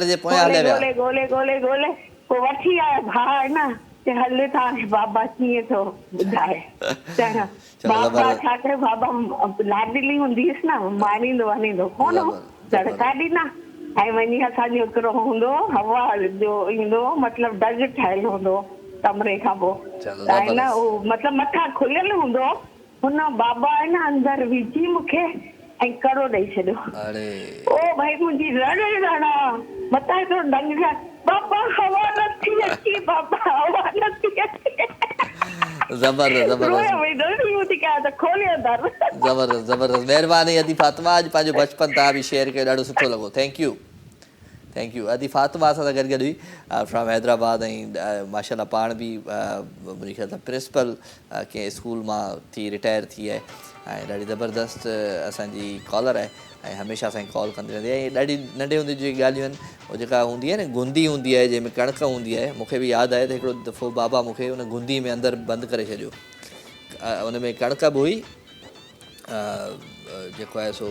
जे पोयां हलिया विया, गोले पोइ वठी आया भाउ आहे न, हले था बाबा कीअं थो ॿुधाए। बाबा छा कयो, बाबा लाडली हूंदी हुअसि न, मारींदो वञींदो कोन हो, दड़का ॾिना ऐं वञी असांजो हिकिड़ो हूंदो हवा जो ईंदो, मतिलबु डग ठहियलु हूंदो कमरे खां पोइ, आहे न उहो मतिलबु मथां खुलियल हूंदो, हुन बाबा आहे न अंदरि विझी मूंखे ऐं कड़ो ॾेई छॾियो। ओ भाई मुंहिंजी रण मथां हिकिड़ो डंग, बाबा हवा नथी अचे, बाबा हवा नथी अचे। ज़बरदस्त महिरबानी अदी फातिमा, अॼु पंहिंजो बचपन तव्हां बि शेयर कयो, ॾाढो सुठो लॻो। Thank U. अदी फातिमा असां सां गॾु हुई फ्रॉम हैदराबाद, ऐं माशाल्लाह पाण बि मुंहिंजे ख़्याल सां प्रिंसिपल कंहिं स्कूल मां थी रिटायर थी आहे, ऐं ॾाढी ज़बरदस्त असांजी कॉलर आहे ऐं हमेशह असांखे कॉल कंदी रहंदी आहे। ऐं ॾाढी नंढे हूंदे जेकी ॻाल्हियूं आहिनि, उहो जेका हूंदी आहे न गुंदी हूंदी आहे जंहिंमें कणिक हूंदी आहे, मूंखे बि यादि आहे त हिकिड़ो दफ़ो बाबा मूंखे उन गुंदी में अंदरि बंदि करे छॾियो, उन में कणिक बि हुई, जेको आहे सो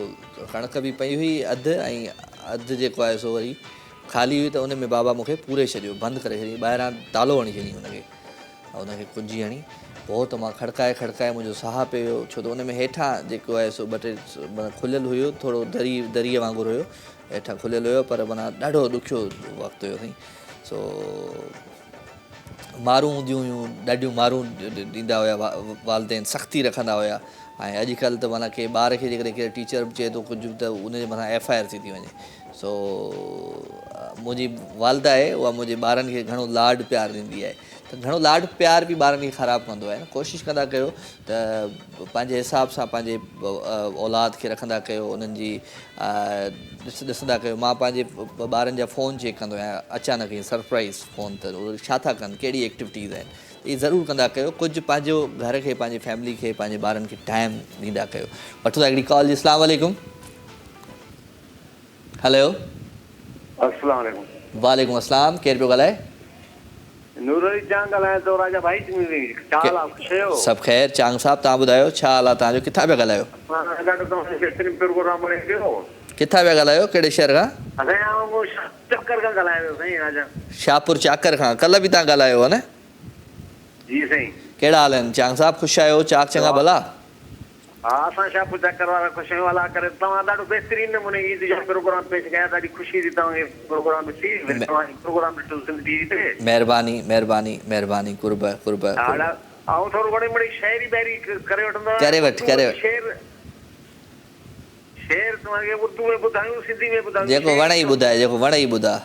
कणिक बि पई हुई अधु, ऐं अधु जेको आहे सो वरी ख़ाली हुई, त उन में बाबा मूंखे पूरे छॾियो, बंदि करे छॾियईं, ॿाहिरां तालो हणी छॾियईं उनखे कुंजी हणी। पोइ त मां खड़काए मुंहिंजो साहु पियो, छो त उन में हेठां जेको आहे सो 2-3 खुलियलु हुयो, थोरो दरीअ वांगुरु हुयो, हेठां खुलियलु हुयो, पर माना ॾाढो ॾुखियो वक़्तु हुयो साईं। सो मारूं हूंदियूं हुयूं, ॾाढियूं मारूं ॾींदा हुया वालदेन, सख़्ती रखंदा हुया। ऐं अॼुकल्ह त माना के ॿार खे जेकॾहिं केरु टीचर बि चए थो कुझु, त उनजे मथां FIR थी वञे। सो मुंहिंजी वालदा आहे, उहा मुंहिंजे ॿारनि खे घणो लाड प्यारु ॾींदी आहे, त घणो लाड प्यार बि ॿारनि खे ख़राबु कंदो आहे न। कोशिशि कंदा कयो त पंहिंजे हिसाब सां पंहिंजे औलाद खे रखंदा कयो, उन्हनि जी ॾिसंदा कयो। मां पंहिंजे ॿारनि जा फ़ोन चेक कंदो आहियां, अचानक ई सरप्राइज़ फ़ोन, त उहे छा था कनि, कहिड़ी एक्टिविटीज़ आहिनि, इहे ज़रूरु कंदा कयो। कुझु पंहिंजो घर खे, पंहिंजी फैमिली खे, पंहिंजे ॿारनि खे टाइम ॾींदा कयो। वठो था हिकिड़ी कॉल जी। अस्सलाम वालेकुम। हेलो अस्सलाम वालेकुम। वालेकुम अस्सलाम, केरु पियो ॻाल्हाए? नूर अली चांग ॻाल्हायां थो राजा भाई छा हाल आहे? ख़ुशि आहियो? सभु ख़ैर। चांग साहब तव्हां ॿुधायो छा हाल आहे तव्हांजो? किथां पिया ॻाल्हायो? ॾाढो तव्हांजो बहितरीन प्रोग्राम बणे पियो। किथां पिया ॻाल्हायो, कहिड़े शहर खां? असां चक्कर खां ॻाल्हायो साईं राजा। शाहपुर चाकर खां। कल्ह बि तव्हां ॻाल्हायो आहे न? जी साईं। कहिड़ा हाल आहिनि चांग साहब? ख़ुशि आहियो? चाक चङा भला? हा असां शाहपुर चक्कर वारा ख़ुशि आहियूं। अला करे तव्हां ॾाढो बहितरीन नमूने ईद जो प्रोग्राम पेश कया। ॾाढी ख़ुशी थी तव्हांखे प्रोग्राम ॾिसी। तव्हांजो प्रोग्राम ॾिठो सिंधी टीवी ते। महिरबानी महिरबानी महिरबानी। कुर्ब कुर्ब। ऐं थोरो घणी मिड़ी शाइरी ॿाइरी करे वठंदा? करे वठ करे वठ। शेर तव्हांखे उर्दू में ॿुधायूं सिंधी में ॿुधायूं? जेको वणे ई ॿुधाए, जेको वणे ई ॿुधा।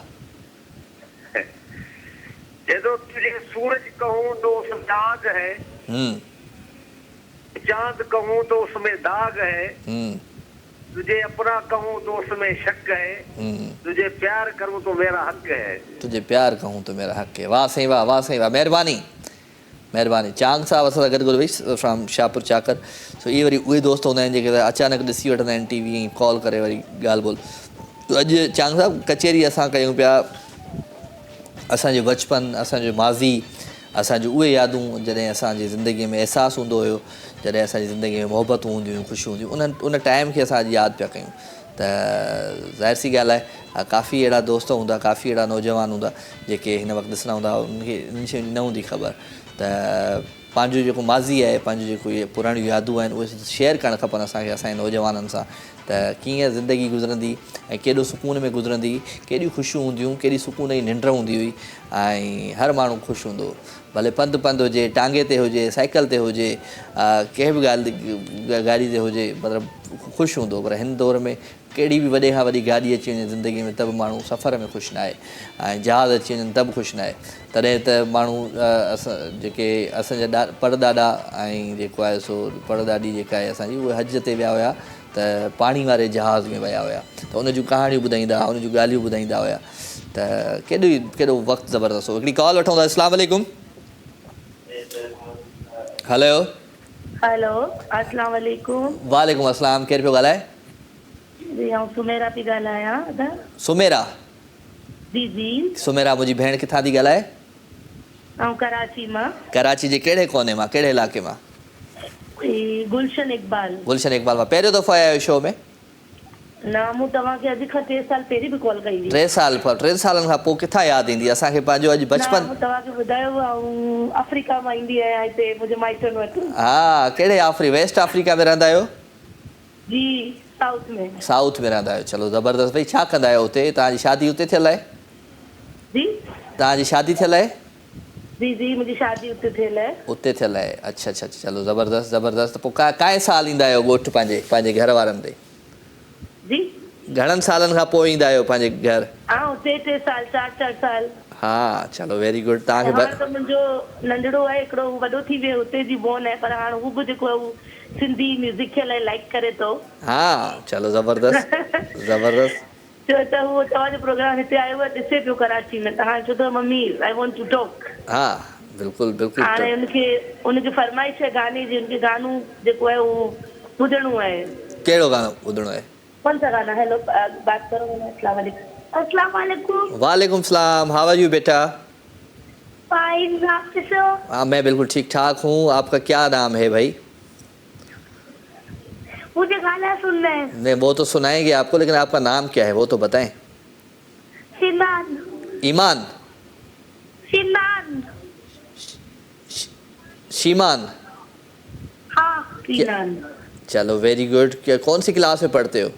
जैसे तुझे सूरज कहूं तो उसमें दाग है, चांद कहूं तो उसमें दाग है, तुझे अपना कहूं तो उसमें शक है, तुझे प्यार करूं तो मेरा हक है। तुझे प्यार कहूं तो मेरा हक है। वाह साईं वाह, वाह साईं वाह। महिरबानी महिरबानी। चांग साहब असां सां गॾु वेही फ्रॉम शाहपुर चाकर। सो इहे वरी उहे दोस्त हूंदा आहिनि जेके अचानक ॾिसी वठंदा आहिनि टीवी ऐं कॉल करे वरी ॻाल्हि ॿोल। अॼु चांग साहब कचेरी असां कयूं पिया असांजो बचपन, असांजो माज़ी, असांजूं उहे यादूं जॾहिं असांजी ज़िंदगीअ में अहसासु हूंदो हुयो, जॾहिं असांजी ज़िंदगीअ में मोहबतूं हूंदियूं हुयूं, ख़ुशियूं हूंदियूं, उन टाइम खे असां अॼु यादि पिया कयूं। त ज़ाहिर सी ॻाल्हि आहे काफ़ी अहिड़ा दोस्त हूंदा, काफ़ी अहिड़ा नौजवान हूंदा जेके हिन वक़्तु ॾिसंदा हूंदा, उनखे इन शयुनि जी न हूंदी ख़बर। त पंहिंजो जेको माज़ी आहे, पंहिंजो जेको इहे पुराणियूं यादूं आहिनि उहे शेयर करणु खपनि असांखे, असांजे नौजवाननि सां। त कीअं ज़िंदगी गुज़रंदी ऐं केॾो सुकून में गुज़रंदी, केॾियूं ख़ुशियूं हूंदियूं, केॾी सुकून जी निंड हूंदी हुई ऐं हर माण्हू ख़ुशि हूंदो। भले पंधु पंधु हुजे, टांगे ते हुजे, साइकिल ते हुजे, कंहिं बि ॻाल्हि गाॾी ते हुजे, मतिलबु ख़ुशि हूंदो। पर हिन दौर में कहिड़ी बि वॾे खां वॾी गाॾी अची वञे ज़िंदगी में त बि माण्हू सफ़र में ख़ुशि न आहे ऐं जहाज़ अची वञनि त बि ख़ुशि न आहे। तॾहिं त माण्हू जेके असांजा परॾाॾा ऐं जेको आहे सो परॾाॾी जेका आहे असांजी, उहे हज ते विया हुया त पाणी वारे जहाज़ में विया हुया, त उन जूं कहाणियूं ॿुधाईंदा, उन जूं ॻाल्हियूं ॿुधाईंदा हुया। त केॾो वक़्तु ज़बरदस्त हो। हिकिड़ी कॉल वठूं था। अस्सलाम वालेकुम। हेलो हेलो अस्सलाम वालेकुम। वालेकुम अस्सलाम। केरु पियो ॻाल्हाए? जी आऊं सुमेरा पई ॻाल्हायां। सुमेरा? जी जी। सुमेरा मुंहिंजी भेण किथां थी ॻाल्हाए? आऊं कराची मां। कराची जे कहिड़े कोने मां, कहिड़े इलाइक़े मां? गुलशन इकबाल। गुलशन इकबाल मां। पहिरियों दफ़ो आया आहियो शो में? न मूं तव्हांखे अॼु खां 3 साल पहिरीं बि कॉल कई हुई। 3 साल? 3 सालनि खां पोइ किथां यादि ईंदी असांखे पंहिंजो अॼु बचपन? मूं तव्हांखे ॿुधायो ऐं अफ्रीका मां ईंदी आहियां हिते मुंहिंजे माइटनि वटि। हा, कहिड़े वेस्ट अफ्रीका में रहंदा आहियो? जी साउथ में। साउथ में रहंदा आहियो, चलो ज़बरदस्त। भई छा कंदा आहियो हुते? तव्हांजी शादी हुते थियल आहे? जी तव्हांजी शादी थियल आहे? जी जी मुंहिंजी शादी उते थियल आहे। उते थियल आहे, अच्छा अच्छा, चलो ज़बरदस्त ज़बरदस्त। पोइ काएं साल ईंदा आहियो ॻोठु पंहिंजे घर वारनि ते? जी घणनि सालनि खां पोइ ईंदा आहियो पंहिंजे घर? हा 3 साल 4 साल। हा चलो वेरी गुड। तव्हांखे त मुंहिंजो नंढड़ो आहे हिकिड़ो, वॾो थी वियो, हुते जी बोन आहे, पर हाणे हू बि जेको सिंधी म्यूज़िक खे लाइक करे थो। हा चलो ज़बरदस्त ज़बरदस्त। छो त उहो तव्हांजो प्रोग्राम हिते आयो आहे, ॾिसे पियो कराची में, त हाणे चयो त mummy I want to talk. हा बिल्कुलु बिल्कुलु। हाणे उनखे फरमाइश है गाने जी, उनके गानो जेको आहे उहो ॿुधणो आहे। कहिड़ो गानो ॿुधणो आहे? कौन सा गाना? हेलो बात करो। अस्सलाम वालेकुम। अस्सलाम वालेकुम। वालेकुम सलाम। हाउ आर यू बेटा? फाइन, आप कैसे हो? हाँ मैं बिल्कुल ठीक ठाक हूँ। आपका क्या नाम है भाई? मुझे गाना सुनना है। नहीं वो तो सुनाएंगे आपको, लेकिन आपका नाम क्या है वो तो बताएं। सीमान। ईमान? सीमान। शीमान? हाँ सीमान। चलो वेरी गुड। कौन सी क्लास में पढ़ते हो?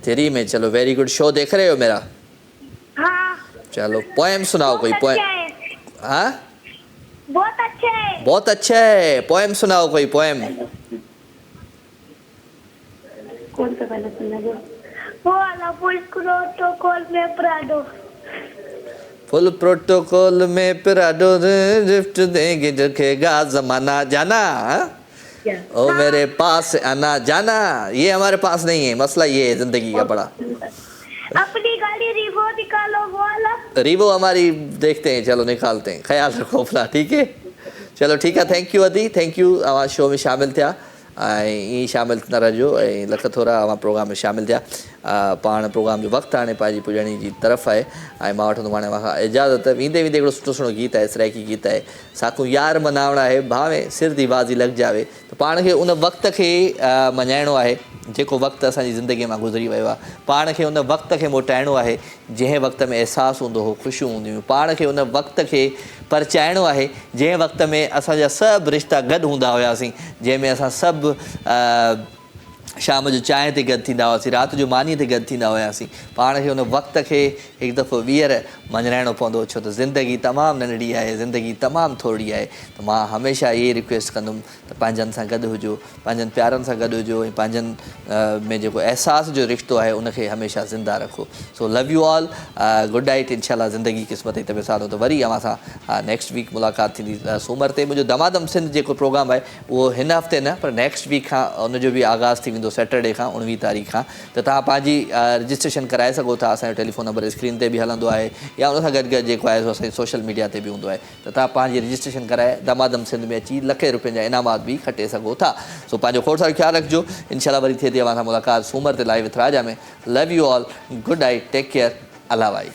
3 में। चलो वेरी गुड। शो देख रहे हो मेरा? हाँ। चलो पोएम सुनाओ कोई पोएम। हाँ बहुत अच्छे है। बहुत अच्छा है। पोएम सुनाओ कोई पोएम। कौन सा गाना सुनाओगे? वो वाला फुल प्रोटोकॉल में प्राडो। फुल प्रोटोकॉल में प्राडो गिफ्ट देंगे रखेगा जमाना जाना। ओ मेरे पास आना जाना। ये हमारे पास नहीं है, मसला ये है जिंदगी का बड़ा। अपनी गाड़ी रिवो निकालो वाला। रिवो हमारी देखते हैं, चलो निकालते हैं। ख्याल रखो अपना, ठीक है? चलो ठीक है। थैंक यू अदी, थैंक यू। शो में शामिल थिया ऐं ईअं शामिल न रहिजो ऐं लख थोरा प्रोग्राम में शामिल थिया। पाण प्रोग्राम जो वक़्तु हाणे पंहिंजी पुॼण जी तरफ़ आहे ऐं मां वठंदुमि हाणे खां इजाज़त। वेंदे वेंदे हिकिड़ो सुठो सुठो गीत आहे, सराइकी गीत आहे, साकू यार मनावणा आहे भावे सिर दी बाज़ी लॻ जावे। त पाण खे उन वक़्त खे मञाइणो आहे जेको वक़्तु असांजी ज़िंदगीअ मां गुज़री वियो आहे। पाण खे उन वक़्त खे मोटाइणो आहे जंहिं वक़्त में अहसासु हूंदो हो, ख़ुशियूं हूंदियूं। पाण खे उन वक़्त खे परचाइणो आहे जंहिं वक़्त में असांजा सभु रिश्ता गॾु हूंदा हुआसीं, जंहिंमें असां सभु शाम जो चांहि ते गॾु थींदा हुआसीं, राति जो मानीअ ते गॾु थींदा हुआसीं। पाण खे उन वक़्त खे हिकु दफ़ो ॿीहर मञाइणो पवंदो, छो त ज़िंदगी तमामु नंढड़ी आहे, ज़िंदगी तमामु थोरी आहे। त मां हमेशह इहे रिक्वेस्ट कंदुमि त पंहिंजनि सां गॾु हुजो, पंहिंजनि प्यारनि सां गॾु हुजो ऐं पंहिंजनि में जेको अहसास जो रिश्तो आहे उनखे हमेशह ज़िंदा रखो। So love you all, good night. इनशाला ज़िंदगी क़िस्मत जी तबियत सां त वरी अव्हां सां नेक्स्ट वीक मुलाक़ात थींदी सूमर ते। मुंहिंजो दमादम सिंध जेको प्रोग्राम आहे उहो हिन हफ़्ते न पर नेक्स्ट वीक खां उनजो बि आगाज़ थी वेंदो, सैटरडे खां 19 तारीख़ खां। त तव्हां पंहिंजी रजिस्ट्रेशन कराए सघो था, असांजो टेलीफोन नंबर स्क्रीन ते बि हलंदो आहे या उन सां गॾु गॾु जेको आहे असांजी सोशल मीडिया ते बि हूंदो आहे। त तव्हां पंहिंजी रजिस्ट्रेशन कराए दमादम सिंध में अची लखे रुपयनि जा इनामात बि खटे सघो था। सो पंहिंजो खोड़ सारो ख़्यालु रखिजो। इनशाला वरी थिए थी अव्हां सां मुलाक़ात सूमर ते लाइव विथ राजा में। Love you all, good night, take care, अल्लाह वाई।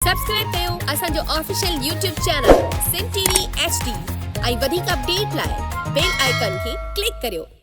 सब्सक्राइब कयो असांजो official YouTube channel Singh TV HD ऐं वधीक अपडेट लाइ बेल आइकन खे क्लिक करियो।